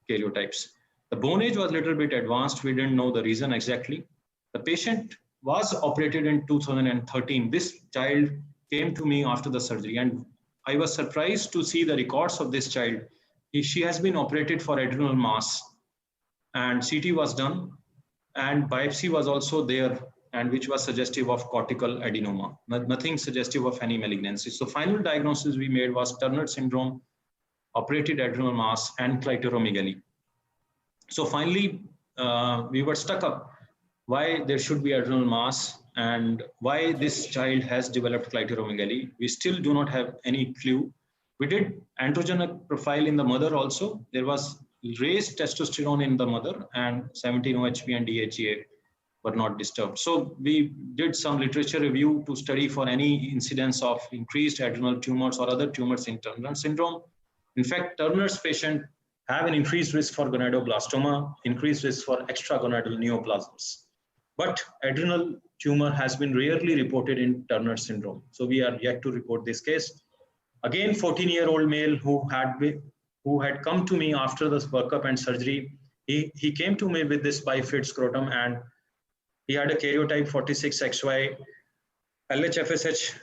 karyotypes. The bone age was a little bit advanced. We didn't know the reason exactly. The patient was operated in 2013. This child came to me after the surgery, and I was surprised to see the records of this child. She has been operated for adrenal mass, and CT was done, and biopsy was also there, and which was suggestive of cortical adenoma, nothing suggestive of any malignancy. So final diagnosis we made was Turner syndrome, operated adrenal mass, and clitoromegaly. So finally, we were stuck up why there should be adrenal mass and why this child has developed clitoromegaly. We still do not have any clue. We did androgenic profile in the mother also. There was raised testosterone in the mother, and 17 OHP and DHEA were not disturbed. So we did some literature review to study for any incidence of increased adrenal tumors or other tumors in Turner syndrome. In fact, Turner's patient have an increased risk for gonadoblastoma, increased risk for extragonadal neoplasms. But adrenal tumor has been rarely reported in Turner syndrome. So we are yet to report this case. Again, 14-year-old male who had come to me after this workup and surgery. He came to me with this bifid scrotum, and he had a karyotype 46XY, LHFSH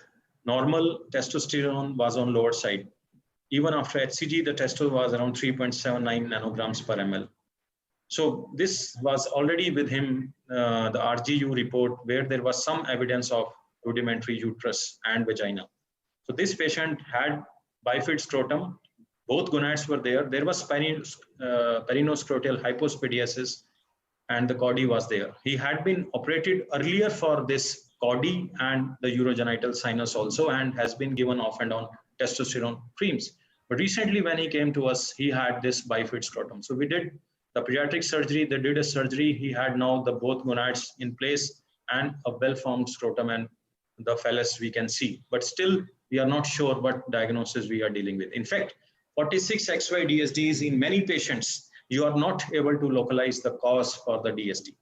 normal, testosterone was on lower side. Even after HCG, the testo was around 3.79 nanograms per ml. So this was already with him, the RGU report, where there was some evidence of rudimentary uterus and vagina. So this patient had bifid scrotum, both gonads were there. There was perinoscrotal hypospadiasis, and the CODY was there. He had been operated earlier for this CODY and the urogenital sinus also, and has been given off and on testosterone creams. But recently when he came to us, he had this bifid scrotum. So we did the pediatric surgery, they did a surgery. He had now the both gonads in place and a well-formed scrotum and the phallus we can see. But still, we are not sure what diagnosis we are dealing with. In fact, 46XY DSDs in many patients, you are not able to localize the cause for the DSD.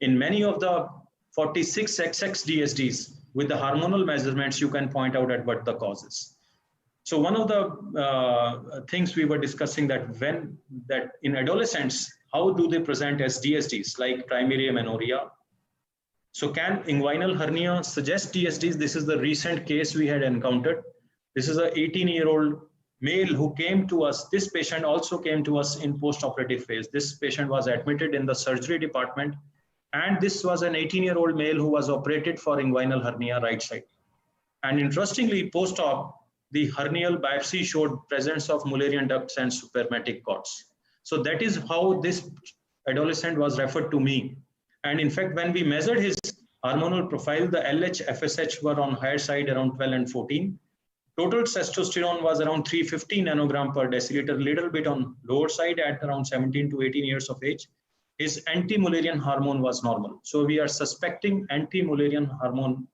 In many of the 46XX DSDs, with the hormonal measurements, you can point out at what the cause is. So one of the things we were discussing that in adolescents, how do they present as DSDs, like primary amenorrhea? So can inguinal hernia suggest DSDs? This is the recent case we had encountered. This is an 18-year-old male who came to us. This patient also came to us in post-operative phase. This patient was admitted in the surgery department, and this was an 18-year-old male who was operated for inguinal hernia right side. And interestingly, post-op, the hernial biopsy showed presence of Mullerian ducts and suprahepatic cords. So that is how this adolescent was referred to me. And in fact, when we measured his hormonal profile, the LH, FSH were on higher side around 12 and 14. Total testosterone was around 350 nanogram per deciliter, little bit on lower side at around 17 to 18 years of age. His anti-Mullerian hormone was normal. So we are suspecting anti-Mullerian hormone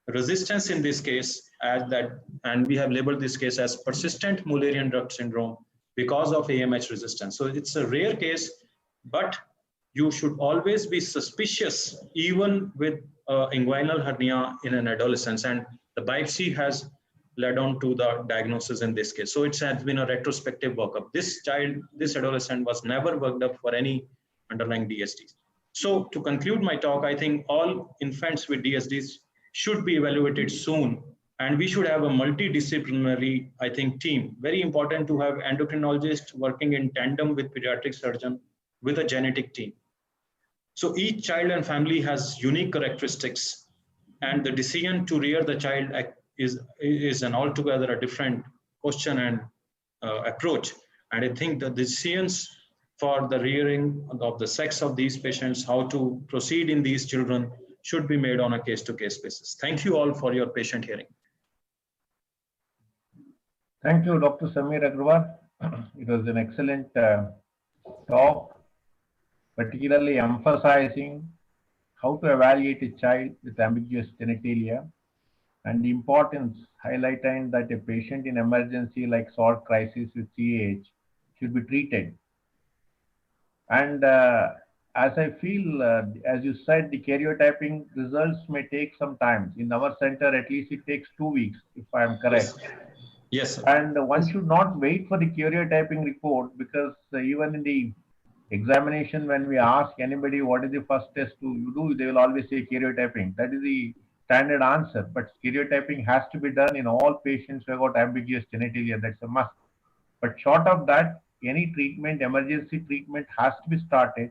resistance in this case, and we have labeled this case as persistent Mullerian duct syndrome because of AMH resistance. So it's a rare case, but you should always be suspicious even with inguinal hernia in an adolescence, and the biopsy has led on to the diagnosis in this case. So it has been a retrospective workup. This adolescent was never worked up for any underlying DSDs. So to conclude my talk, I think all infants with DSDs should be evaluated soon, and we should have a multidisciplinary, I think, team. Very important to have endocrinologists working in tandem with pediatric surgeon with a genetic team. So each child and family has unique characteristics, and the decision to rear the child is an altogether a different question and approach. And I think the decisions for the rearing of the sex of these patients, how to proceed in these children, should be made on a case-to-case basis. Thank you all for your patient hearing. Thank you, Dr. Samir Agrawal. It was an excellent talk, particularly emphasizing how to evaluate a child with ambiguous genitalia and the importance highlighting that a patient in emergency like salt crisis with CAH should be treated. And as I feel, as you said, the karyotyping results may take some time. In our center, at least it takes 2 weeks, if I am correct. Yes, sir. And one should not wait for the karyotyping report, because even in the examination, when we ask anybody what is the first test you do, they will always say karyotyping. That is the standard answer. But karyotyping has to be done in all patients who have got ambiguous genitalia. That's a must. But short of that, any treatment, emergency treatment has to be started,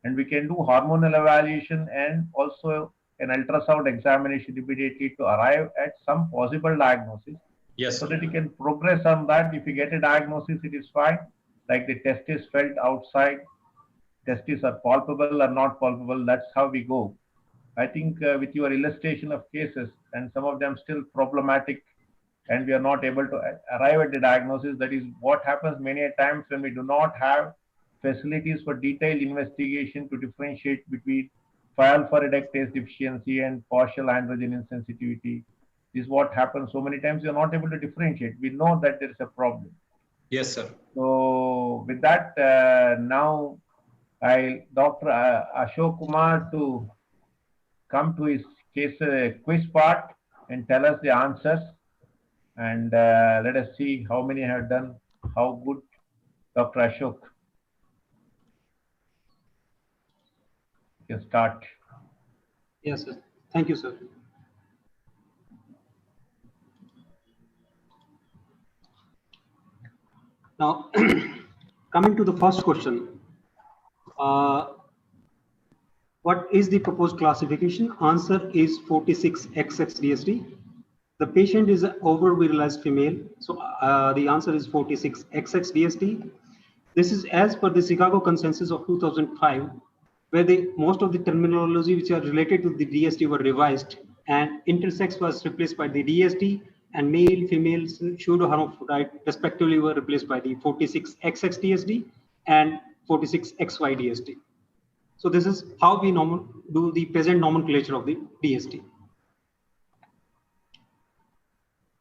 and we can do hormonal evaluation and also an ultrasound examination immediately to arrive at some possible diagnosis. Yes, so sir. that you can progress on that. If you get a diagnosis, it is fine. Like the testis felt outside, testis are palpable or not palpable, that's how we go. I think with your illustration of cases, and some of them still problematic, and we are not able to arrive at the diagnosis, that is what happens many a times when we do not have facilities for detailed investigation to differentiate between alpha reductase deficiency and partial androgen insensitivity. This is what happens so many times. We are not able to differentiate. We know that there is a problem. Yes, sir. So with that, now Dr. Ashok Kumar to come to his case quiz part and tell us the answers. And let us see how many have done, how good. Dr. Ashok, you can start. Yes, sir. Thank you, sir. Now, coming to the first question, what is the proposed classification? Answer is 46XX-DSD. The patient is an over-virilized female, so the answer is 46XX-DSD. This is as per the Chicago Consensus of 2005, where most of the terminology which are related to the DSD were revised, and intersex was replaced by the DSD, and male, female, pseudo-hermaphrodite respectively were replaced by the 46XX-DSD and 46XY-DSD. So this is how we do the present nomenclature of the DSD.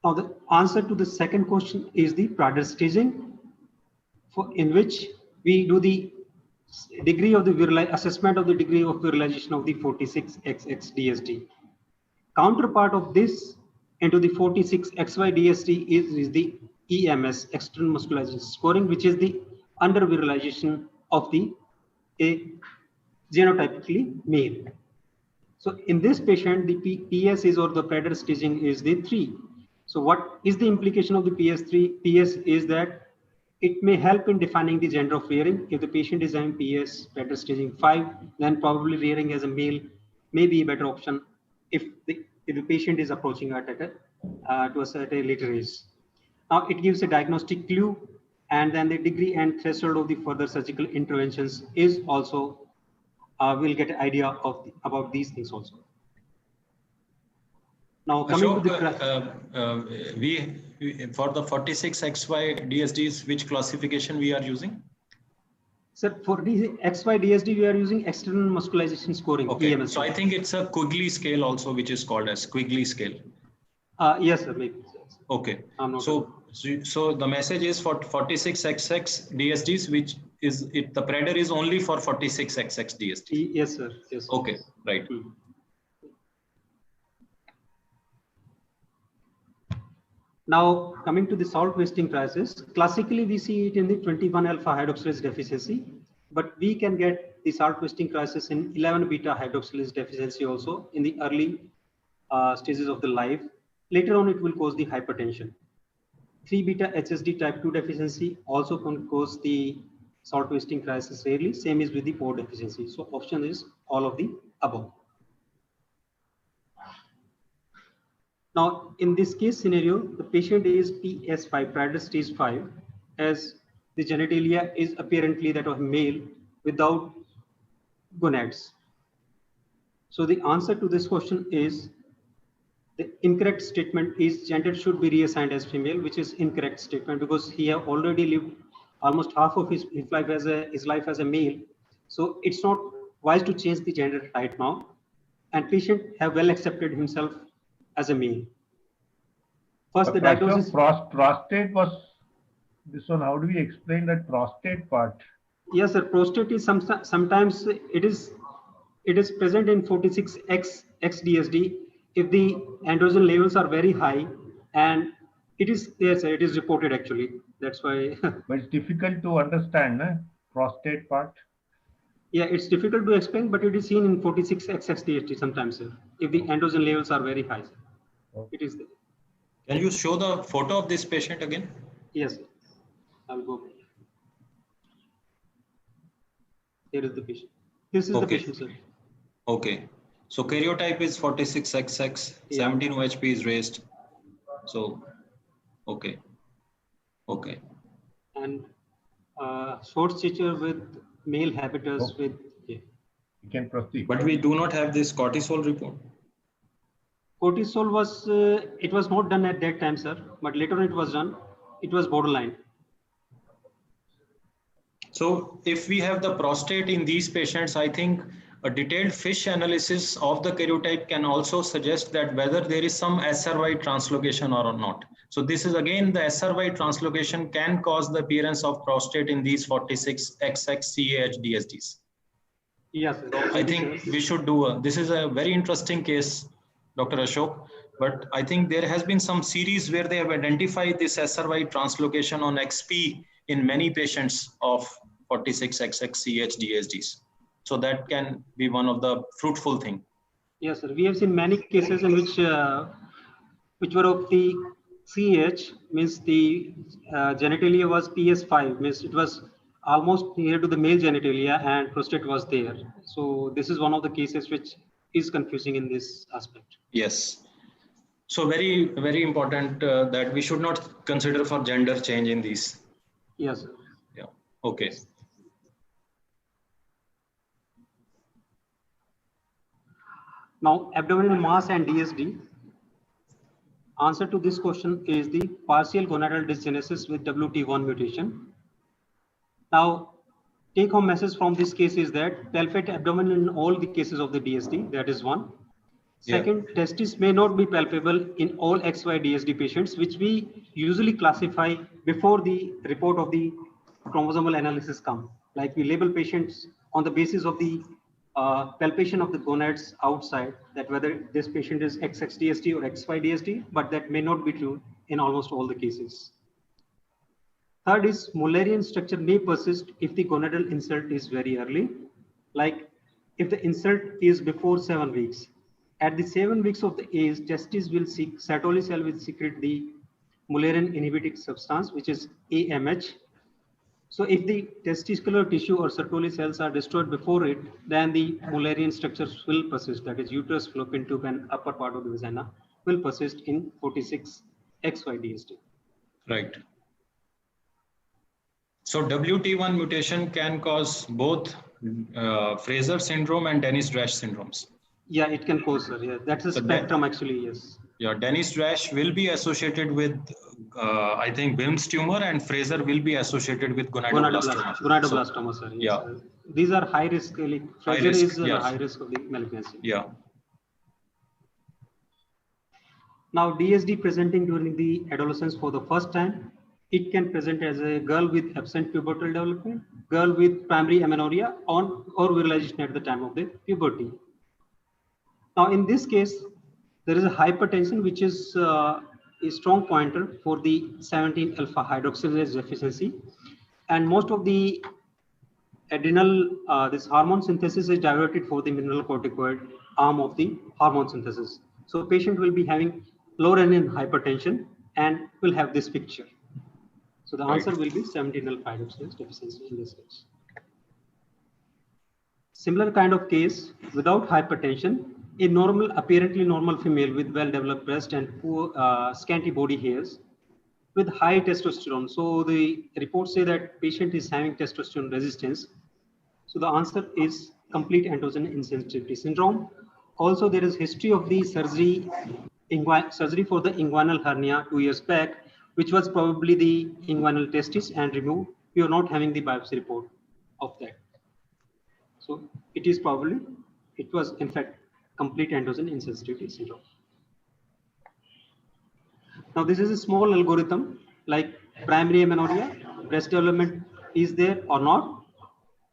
Now the answer to the second question is the Prader staging, in which we do the degree of the assessment of the degree of virilization of the 46XX-DSD. Counterpart of this into the 46XY-DSD is the EMS, external muscularization scoring, which is the under-virilization of the genotypically male. So in this patient, the PS is, or the Prader staging, is the 3. So what is the implication of the PS3? PS is that it may help in defining the gender of rearing. If the patient is having PS, Prader staging 5, then probably rearing as a male may be a better option if the patient is approaching it to a certain later age. Now it gives a diagnostic clue, and then the degree and threshold of the further surgical interventions is also, we'll get an idea of about these things also. Now coming Ashok, to the for the 46XY DSDs, which classification we are using? Sir, for the XY DSD, we are using external muscularization scoring. Okay, EMS. so I think it's a Quigley scale also, which is called as Quigley scale. Yes, sir, maybe. Okay, so the message is for 46XX DSDs, which is the Prader is only for 46XX DSD. Yes, sir. Yes. Sir. Okay, right. Now, coming to the salt wasting crisis, classically we see it in the 21 alpha hydroxylase deficiency, but we can get the salt wasting crisis in 11 beta hydroxylase deficiency also in the early stages of the life. Later on, it will cause the hypertension. 3 beta HSD type 2 deficiency also can cause the salt wasting crisis rarely. Same is with the 4 deficiency. So option is all of the above. Now, in this case scenario, the patient is PS5, Prader stage 5, as the genitalia is apparently that of male without gonads. So the answer to this question is the incorrect statement is gender should be reassigned as female, which is incorrect statement because he have already lived almost half of his life as a male. So it's not wise to change the gender right now. And patient have well accepted himself as a male. First, the diagnosis. Prostate was this one. How do we explain that prostate part? Yes, sir. Prostate is sometimes it is present in 46X DSD if the androgen levels are very high, and it is there, sir. It is reported actually. That's why. But it's difficult to understand, prostate part. Yeah, it's difficult to explain, but it is seen in 46X DSD sometimes, sir. If the androgen levels are very high, sir. Okay. It is there. Can you show the photo of this patient again? Yes, sir. I'll go. Here is the patient. This is the patient, sir. Okay. So karyotype is 46XX, Yeah. 17 OHP is raised. So, okay. Okay. And short stature with male habitus Okay. with. Yeah. You can proceed. But we do not have this cortisol report. Cortisol was, it was not done at that time, sir, but later on it was done. It was borderline. So if we have the prostate in these patients, I think a detailed FISH analysis of the karyotype can also suggest that whether there is some SRY translocation or not. So this is again, the SRY translocation can cause the appearance of prostate in these 46XX CAH DSDs. Yes, sir. I think we should do this is a very interesting case, Dr. Ashok, but I think there has been some series where they have identified this SRY translocation on XP in many patients of 46XX CAH DSDs. So that can be one of the fruitful thing. Yes, sir. We have seen many cases in which were of the CH, means the genitalia was PS5, means it was almost near to the male genitalia and prostate was there. So this is one of the cases which is confusing in this aspect. Yes. So very, very important that we should not consider for gender change in these. Yes, sir. Yeah. Okay. Now, abdominal mass and DSD. Answer to this question is the partial gonadal dysgenesis with WT1 mutation. Now, take home message from this case is that palpate abdomen in all the cases of the DSD, that is one. Second, testis may not be palpable in all XY DSD patients, which we usually classify before the report of the chromosomal analysis come. Like we label patients on the basis of the palpation of the gonads outside, that whether this patient is XX DSD or XY DSD, but that may not be true in almost all the cases. Third is Mullerian structure may persist if the gonadal insult is very early, like if the insult is before 7 weeks. At the 7 weeks of the age, testis will Sertoli cell will secrete the Mullerian inhibiting substance, which is AMH. So if the testicular tissue or Sertoli cells are destroyed before it, then the Mullerian structures will persist. That is uterus, fallopian tube, and upper part of the vagina will persist in 46XY DSD. Right. So WT1 mutation can cause both Fraser syndrome and Dennis-Drash syndromes. Yeah, it can cause, sir. Yeah, that's a spectrum actually, yes. Yeah, Dennis-Drash will be associated with, I think, Wilms tumor, and Fraser will be associated with gonadoblastoma. Gonadoblastoma, sir. Yes, yeah. Sir. These are high risk. Fraser is high risk of the malignancy. Yeah. Now, DSD presenting during the adolescence for the first time, it can present as a girl with absent pubertal development, girl with primary amenorrhea, or virilization at the time of the puberty. Now, in this case, there is a hypertension, which is a strong pointer for the 17 alpha hydroxylase deficiency. And most of the adrenal, this hormone synthesis is diverted for the mineralocorticoid arm of the hormone synthesis. So patient will be having low renin hypertension and will have this picture. So the answer will be 17 alpha hydroxylase deficiency in this case. Similar kind of case without hypertension, a normal, apparently normal female with well-developed breast and poor scanty body hairs with high testosterone. So the reports say that patient is having testosterone resistance. So the answer is complete androgen insensitivity syndrome. Also, there is history of the surgery for the inguinal hernia 2 years back, which was probably the inguinal testis and removed. We are not having the biopsy report of that. So it was in fact complete androgen insensitivity syndrome. Now this is a small algorithm like primary amenorrhea, breast development is there or not,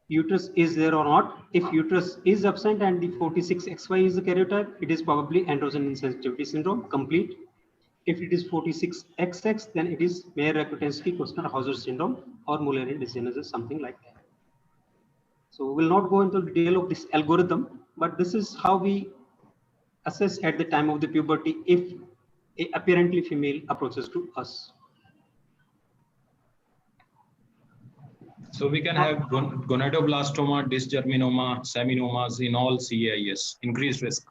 uterus is there or not. If uterus is absent and the 46XY is the karyotype, it is probably androgen insensitivity syndrome, complete. If it is 46XX, then it is Mayer-Rokitansky-Kushner-Hauser syndrome or Mullerian dysgenesis, something like that. So we'll not go into the detail of this algorithm, but this is how we assess at the time of the puberty if a apparently female approaches to us. So we can have gonadoblastoma, dysgerminoma, seminomas in all CAIS, increased risk.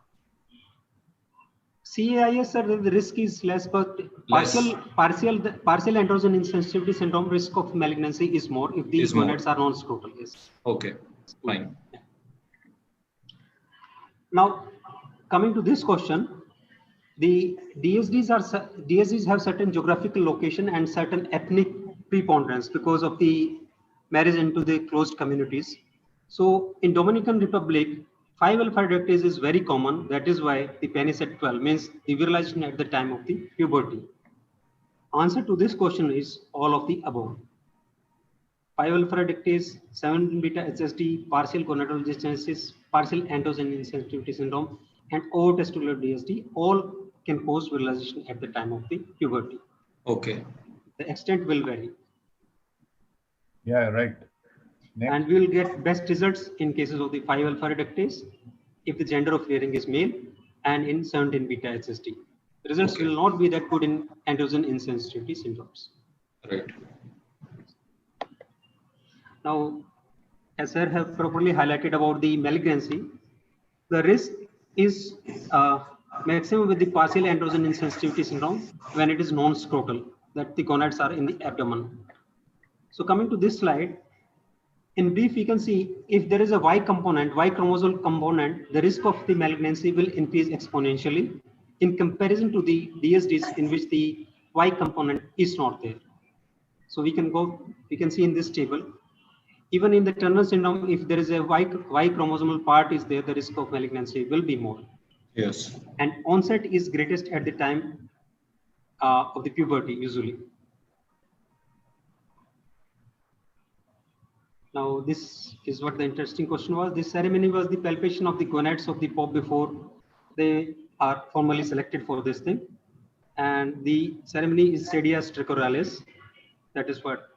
CAIS, sir, the risk is less, but partial androgen insensitivity syndrome risk of malignancy is more if these gonads are non-scrotal. Yes. Okay, fine. Now, coming to this question, the DSDs have certain geographical location and certain ethnic preponderance because of the marriage into the closed communities. So in Dominican Republic, 5-alpha reductase is very common. That is why the penis at 12 means the virilization at the time of the puberty. Answer to this question is all of the above. 5-alpha reductase, 7-beta HSD, partial gonadal dysgenesis, partial androgen insensitivity syndrome, and over-testicular DSD all can cause virilization at the time of the puberty. Okay. The extent will vary. Yeah, right. Next. And we will get best results in cases of the 5-alpha reductase if the gender of rearing is male and in 17-beta HSD. The results will not be that good in androgen insensitivity syndromes. Right. Now, as I have properly highlighted about the malignancy, the risk is maximum with the partial androgen insensitivity syndrome when it is non-scrotal, that the gonads are in the abdomen. So coming to this slide, in brief, we can see if there is a Y chromosomal component, the risk of the malignancy will increase exponentially in comparison to the DSDs in which the Y component is not there. So we can see in this table, even in the Turner syndrome, if there is a Y chromosomal part is there, the risk of malignancy will be more. Yes. And onset is greatest at the time of the puberty usually. Now, this is what the interesting question was. This ceremony was the palpation of the gonads of the Pope before they are formally selected for this thing. And the ceremony is Sedia Stricoralis. That is what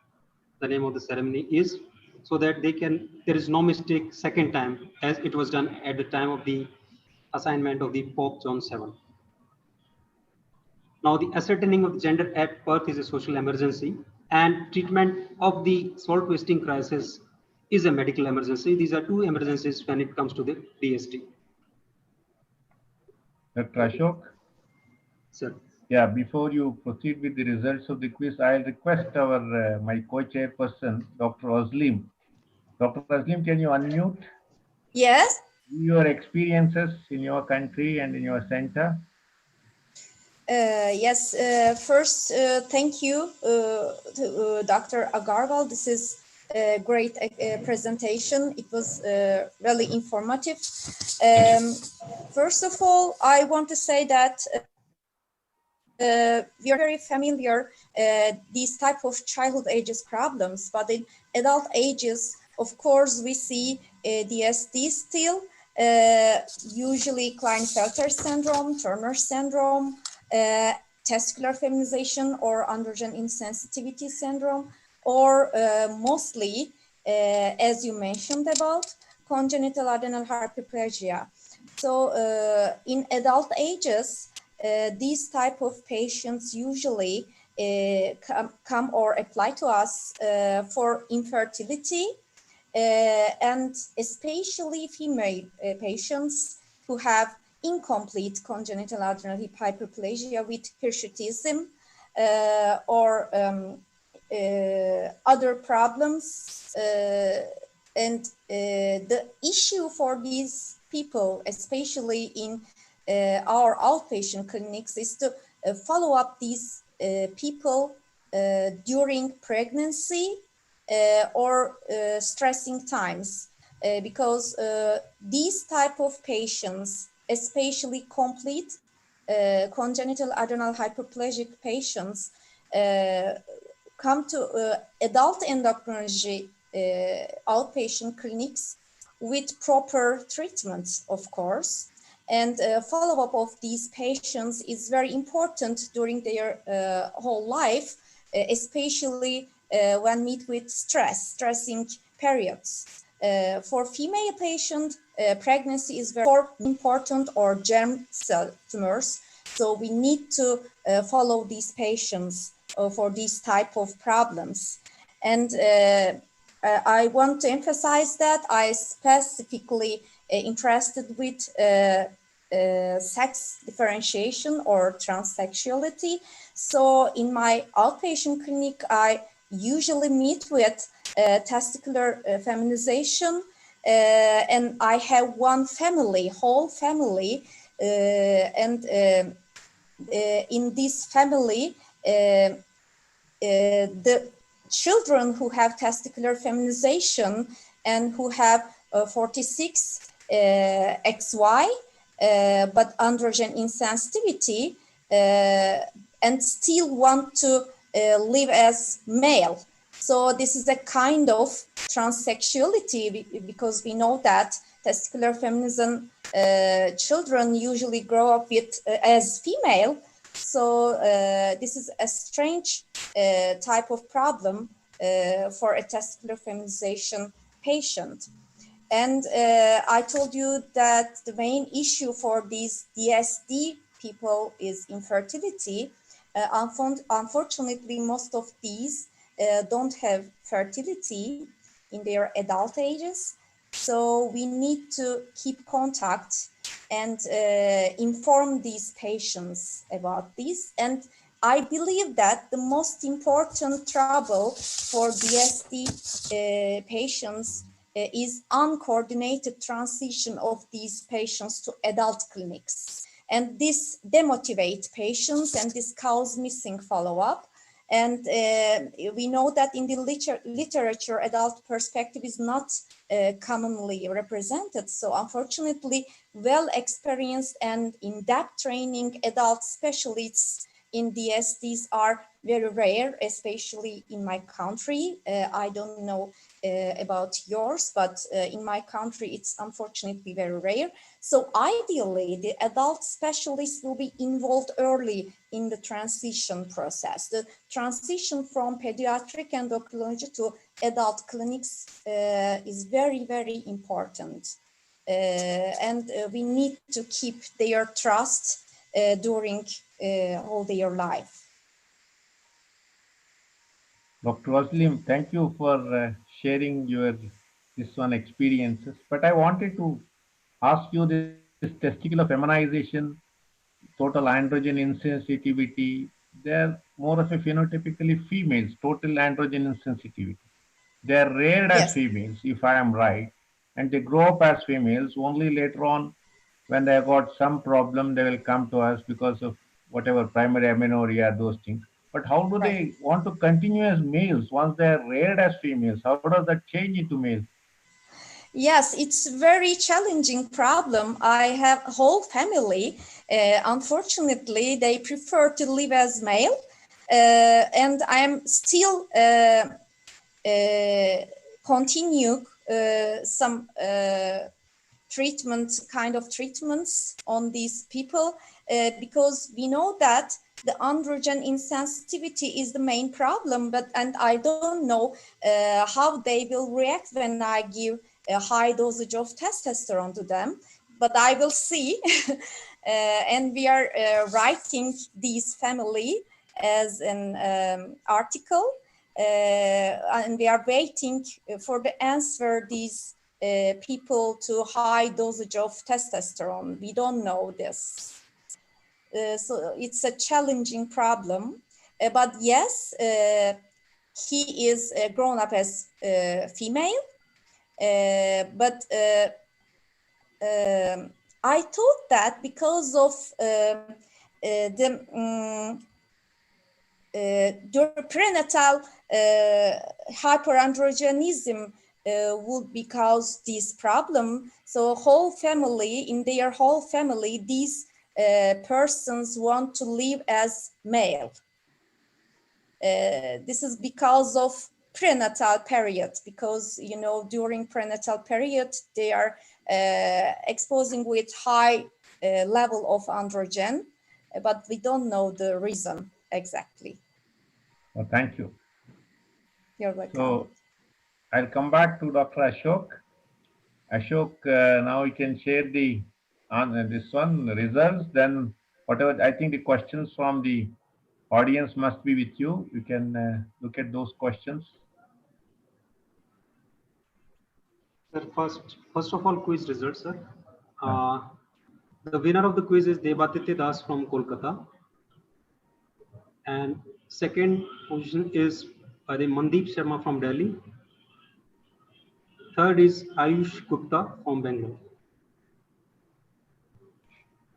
the name of the ceremony is. So that there is no mistake second time as it was done at the time of the assignment of the Pope John VII. Now, the ascertaining of the gender at birth is a social emergency, and treatment of the salt wasting crisis is a medical emergency. These are two emergencies when it comes to the DSD. Dr. Ashok? Sir. Yeah, before you proceed with the results of the quiz, I'll request my co-chairperson, Dr. Azlim. Dr. Azlim, can you unmute? Yes. Your experiences in your country and in your center. Yes, first, thank you, Dr. Agarwal. This is a great presentation. It was really informative. First of all, I want to say that we are very familiar these type of childhood ages problems, but in adult ages, of course, we see DSD still, usually Klinefelter syndrome, Turner syndrome, testicular feminization or androgen insensitivity syndrome, or mostly, as you mentioned about, congenital adrenal hyperplasia. So in adult ages, these type of patients usually come or apply to us for infertility, and especially female patients who have incomplete congenital adrenal hyperplasia with hirsutism or other problems And the issue for these people, especially in our outpatient clinics, is to follow up these people during pregnancy or stressing times, because these type of patients, especially complete congenital adrenal hyperplasic patients, come to adult endocrinology outpatient clinics with proper treatments, of course. And follow-up of these patients is very important during their whole life, especially when meet with stressing periods. For female patient, pregnancy is very important, or germ cell tumors. So we need to follow these patients for these type of problems. And I want to emphasize that I specifically interested with sex differentiation or transsexuality. So in my outpatient clinic, I usually meet with testicular feminization, and I have one family, whole family, and in this family, the children who have testicular feminization and who have 46 XY, but androgen insensitivity, and still want to live as male. So this is a kind of transsexuality, because we know that testicular feminism children usually grow up with as female. So this is a strange type of problem for a testicular feminization patient. And I told you that the main issue for these DSD people is infertility. Unfortunately, most of these don't have fertility in their adult ages. So we need to keep contact and inform these patients about this. And I believe that the most important trouble for DSD patients is uncoordinated transition of these patients to adult clinics. And this demotivates patients, and this causes missing follow-up. And we know that in the literature, adult perspective is not commonly represented. So unfortunately, well-experienced and in-depth training adult specialists in DSDs are very rare, especially in my country. I don't know about yours, but in my country, it's unfortunately very rare. So ideally, the adult specialists will be involved early in the transition process. The transition from pediatric endocrinology to adult clinics is very, very important. And we need to keep their trust during all their life. Dr. Waslim, thank you for sharing your this one experiences. But I wanted to ask you this testicular feminization, total androgen insensitivity, they're more of a phenotypically females, total androgen insensitivity. They're reared as Yes. females, if I am right, and they grow up as females. Only later on, when they have got some problem, they will come to us because of whatever primary amenorrhea, those things. But how do Right. they want to continue as males once they are reared as females? How does that change into males? Yes, it's a very challenging problem. I have a whole family. Unfortunately, they prefer to live as male, and I'm still continue some treatments on these people, because we know that the androgen insensitivity is the main problem, and I don't know how they will react when I give a high dosage of testosterone to them, but I will see. And we are writing this family as an article, and we are waiting for the answer these people to high dosage of testosterone. We don't know this. So it's a challenging problem. But yes, he is grown up as female, But I thought that because of during prenatal hyperandrogenism would cause this problem. So whole family, in their whole family, these persons want to live as male. This is because of prenatal period, because during prenatal period they are exposing with high level of androgen, but we don't know the reason exactly. Well, thank you. You're welcome. So I'll come back to Dr. Ashok. Ashok, now you can share the this one results. Then whatever, I think the questions from the audience must be with you. You can look at those questions. Sir, first of all, quiz results, sir. The winner of the quiz is Debatiti Das from Kolkata. And second position is the Mandeep Sharma from Delhi. Third is Ayush Gupta from Bangalore.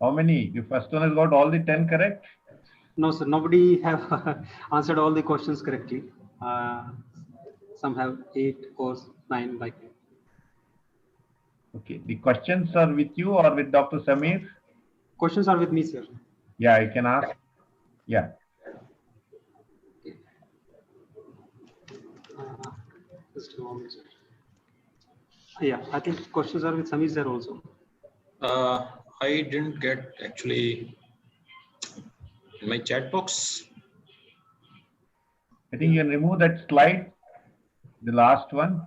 How many? The first one has got all the 10 correct? No, sir, nobody have answered all the questions correctly. Some have 8 or 9 like that. Okay, the questions are with you or with Dr. Samir? Questions are with me, sir. Yeah, you can ask. Yeah. Just a moment, sir. Yeah, I think questions are with Samir sir also. I didn't get actually in my chat box. I think you can remove that slide, the last one.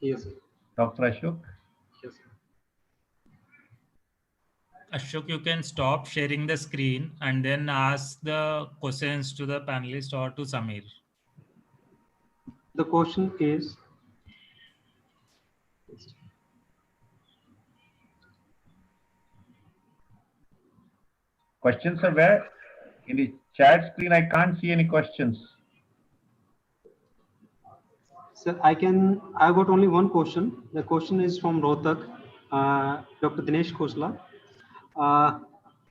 Yes, sir. Dr. Ashok. Yes, sir. Ashok, you can stop sharing the screen and then ask the questions to the panelist or to Samir. The question is, Questions are where? In the chat screen, I can't see any questions. sir, I got only one question. The question is from Rohtak, Dr. Dinesh Khosla.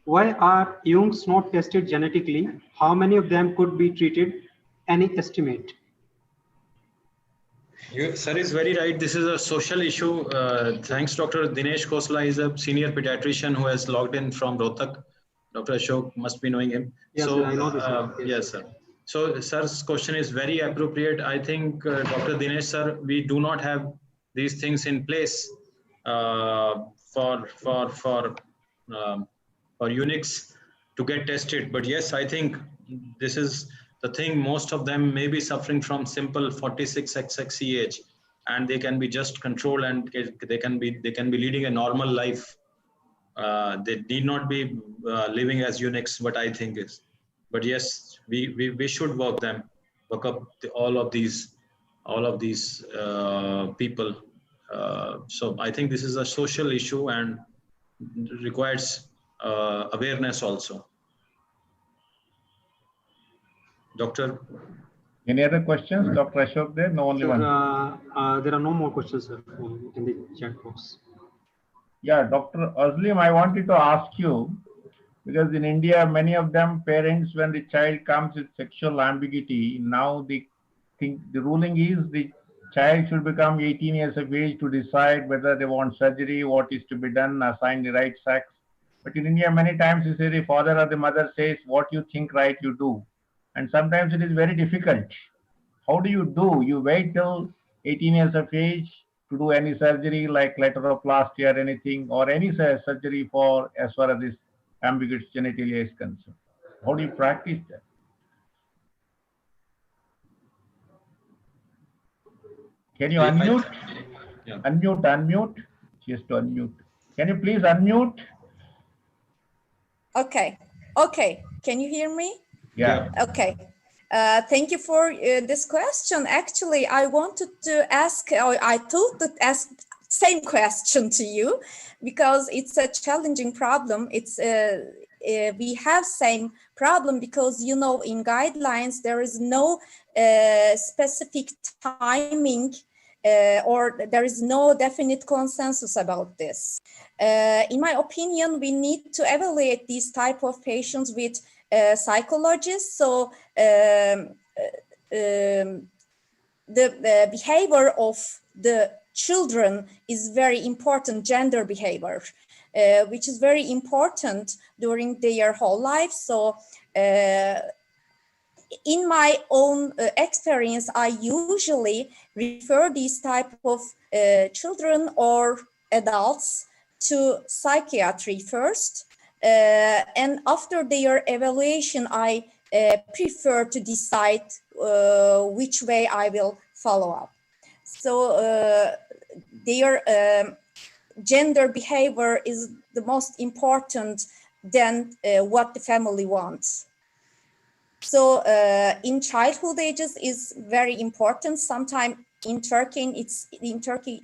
Why are Jungs not tested genetically? How many of them could be treated? Any estimate? Sir is very right. This is a social issue. Thanks, Dr. Dinesh Khosla is a senior pediatrician who has logged in from Rohtak. Dr. Ashok must be knowing him. Yes, so, sir, I know this. Yes, sir. So, sir's question is very appropriate. I think, Dr. Dinesh, sir, we do not have these things in place for eunuchs to get tested. But yes, I think this is the thing. Most of them may be suffering from simple 46XXCH, and they can be just controlled, and they can be leading a normal life. They need not be living as eunuchs, what I think is. But yes, we should work up all of these people. So I think this is a social issue and requires awareness also. Doctor? Any other questions, Dr. Ashok there? No, only Sir, one. there are no more questions, sir, in the chat box. Yeah, Dr. Azlim, I wanted to ask you, because in India, many of them parents, when the child comes with sexual ambiguity, now the ruling is the child should become 18 years of age to decide whether they want surgery, what is to be done, assign the right sex. But in India, many times you say the father or the mother says, what you think right, you do. And sometimes it is very difficult. How do? You wait till 18 years of age to do any surgery like lateraloplasty or anything, or any surgery for as far as this ambiguous genitalia is concerned? How do you practice that? Can you unmute? Yeah. Unmute. Just to unmute. Can you please unmute? Okay. Can you hear me? Yeah. Okay. Thank you for this question. Actually, I wanted to ask, or I thought to ask same question to you, because it's a challenging problem. It's we have same problem because, you know, in guidelines there is no specific timing or there is no definite consensus about this. In my opinion, we need to evaluate these type of patients with psychologists. So the behavior of the children is very important, gender behavior, which is very important during their whole life. So in my own experience, I usually refer these type of children or adults to psychiatry first. And after their evaluation, I prefer to decide which way I will follow up. So their gender behavior is the most important than what the family wants. So in childhood ages is very important. Sometimes in Turkey it's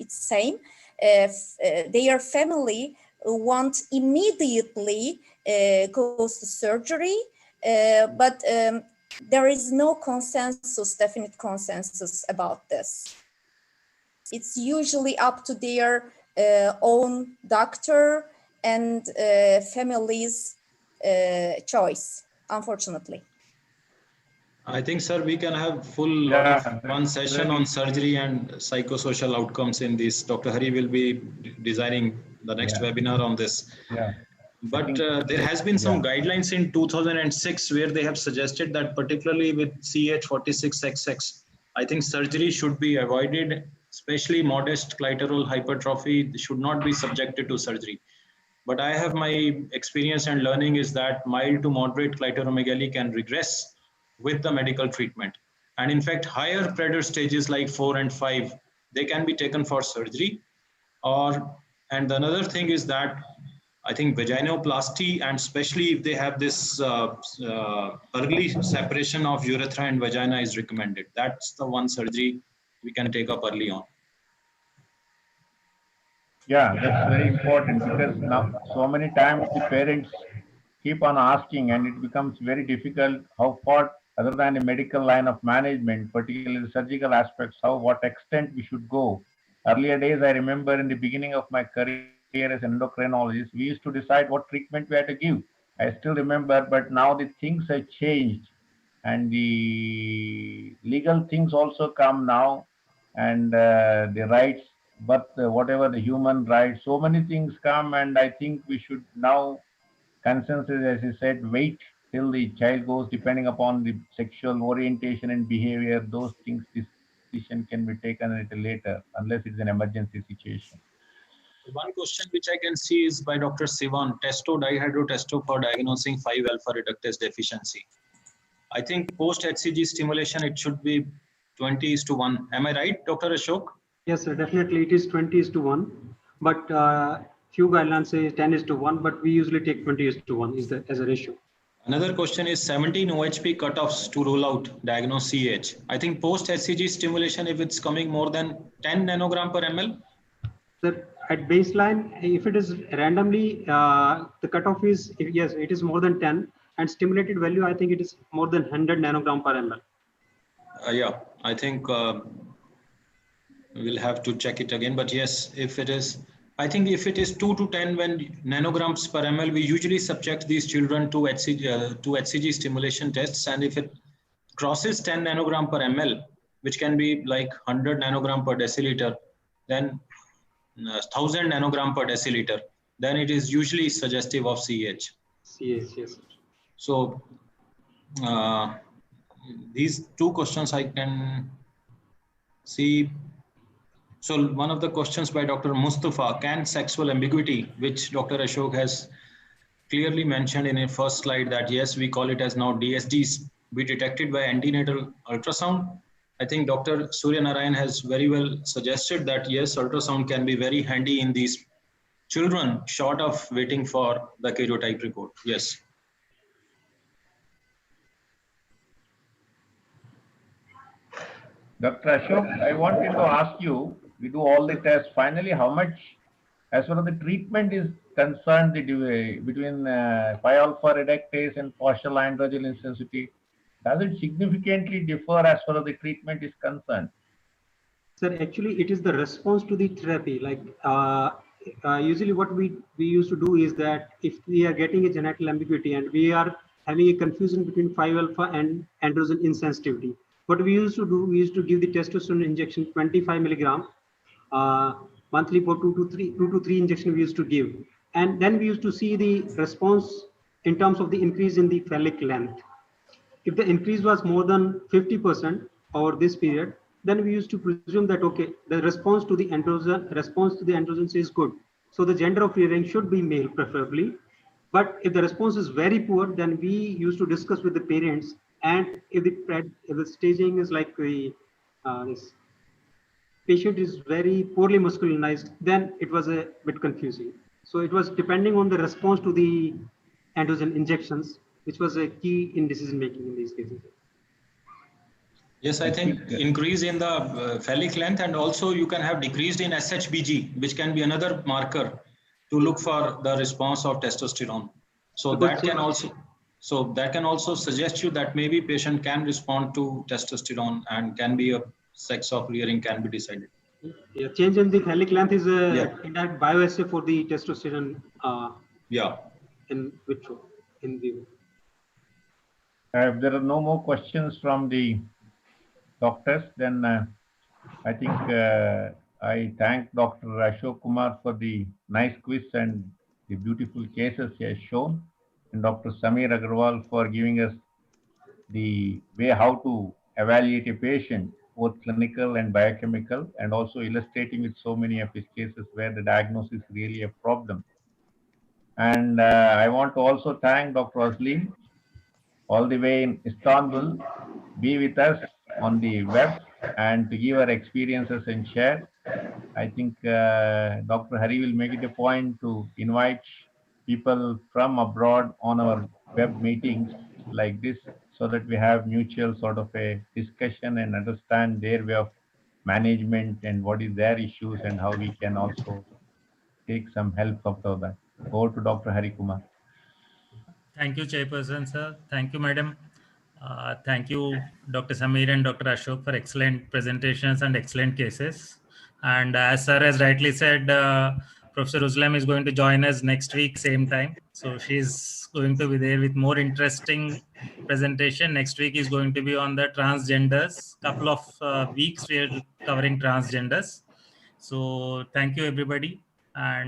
same. Their family want immediately goes to surgery, but there is no consensus, definite consensus about this. It's usually up to their own doctor and family's choice, unfortunately. I think, sir, we can have full one session on surgery and psychosocial outcomes in this. Dr. Hari will be designing the next webinar on this. But there has been some guidelines in 2006 where they have suggested that particularly with CH46XX, I think surgery should be avoided, especially modest clitoral hypertrophy should not be subjected to surgery. But I have my experience and learning is that mild to moderate clitoromegaly can regress with the medical treatment. And in fact, higher Prader stages like 4 and 5, they can be taken for surgery. And another thing is that I think vaginoplasty, and especially if they have this early separation of urethra and vagina is recommended. That's the one surgery we can take up early on. Yeah, that's very important because now so many times the parents keep on asking and it becomes very difficult how far, other than the medical line of management, particularly the surgical aspects, what extent we should go. Earlier days, I remember in the beginning of my career as an endocrinologist, we used to decide what treatment we had to give. I still remember, but now the things have changed and the legal things also come now, and the rights, but whatever the human rights, so many things come, and I think we should now consensus, as you said, wait till the child goes, depending upon the sexual orientation and behavior, those things, decision can be taken a little later, unless it's an emergency situation. One question which I can see is by Dr. Sivan, testo dihydrotesto for diagnosing 5-alpha reductase deficiency. I think post-HCG stimulation, it should be 20:1. Am I right, Dr. Ashok? Yes, sir, definitely it is 20:1, but few guidelines say 10:1, but we usually take 20:1 as a ratio. Another question is 17 OHP cutoffs to rule out diagnose CH. I think post-HCG stimulation, if it's coming more than 10 nanogram per ml? Sir, at baseline, if it is randomly, the cutoff is, yes, it is more than 10, and stimulated value, I think it is more than 100 nanogram per ml. Yeah, I think we'll have to check it again, but yes, if it is, I think if it is 2 to 10 nanograms per ml, we usually subject these children to HCG stimulation tests, and if it crosses 10 nanogram per ml, which can be like 100 nanogram per deciliter, then 1000 nanogram per deciliter, then it is usually suggestive of CH. Yes. So these two questions I can see. So one of the questions by Dr. Mustafa, can sexual ambiguity, which Dr. Ashok has clearly mentioned in a first slide that yes, we call it as now DSDs, be detected by antenatal ultrasound? I think Dr. Surya Narayan has very well suggested that yes, ultrasound can be very handy in these children, short of waiting for the karyotype report. Yes. Dr. Ashok, I wanted to ask you, we do all the tests, finally, how much, as far as the treatment is concerned, between 5-alpha reductase and partial androgen insensitivity, does it significantly differ as far as the treatment is concerned? Sir, actually, it is the response to the therapy. Like usually, what we used to do is that if we are getting a genital ambiguity and we are having a confusion between 5-alpha and androgen insensitivity, what we used to do, we used to give the testosterone injection 25 milligram monthly for 2 to 3 injection we used to give, and then we used to see the response in terms of the increase in the phallic length. If the increase was more than 50% over this period, then we used to presume that, okay, the response to the androgens is good. So the gender of rearing should be male preferably. But if the response is very poor, then we used to discuss with the parents. And if the staging is like this patient is very poorly masculinized, then it was a bit confusing. So it was depending on the response to the androgen injections, which was a key in decision making in these cases. Yes, I think increase in the phallic length, and also you can have decreased in SHBG, which can be another marker to look for the response of testosterone. So that can also suggest you that maybe patient can respond to testosterone and can be a sex of rearing can be decided. Yeah, change in the phallic length is a indirect bioassay for the testosterone. In vitro, in vivo. If there are no more questions from the doctors, then I think I thank Dr. Ashok Kumar for the nice quiz and the beautiful cases he has shown, and Dr. Samir Agarwal for giving us the way how to evaluate a patient, both clinical and biochemical, and also illustrating with so many of his cases where the diagnosis is really a problem. And I want to also thank Dr. Aslim, all the way in Istanbul, be with us on the web and to give our experiences and share. I think Dr. Hari will make it a point to invite people from abroad on our web meetings like this, so that we have mutual sort of a discussion and understand their way of management and what is their issues and how we can also take some help out of that. Over to Dr. Hari Kumar. Thank you, Chairperson, sir. Thank you, Madam. Thank you, Dr. Samir and Dr. Ashok, for excellent presentations and excellent cases. And as sir has rightly said, Professor Uzlam is going to join us next week, same time. So she's going to be there with more interesting presentation. Next week is going to be on the transgenders. Couple of weeks we are covering transgenders. So thank you, everybody. And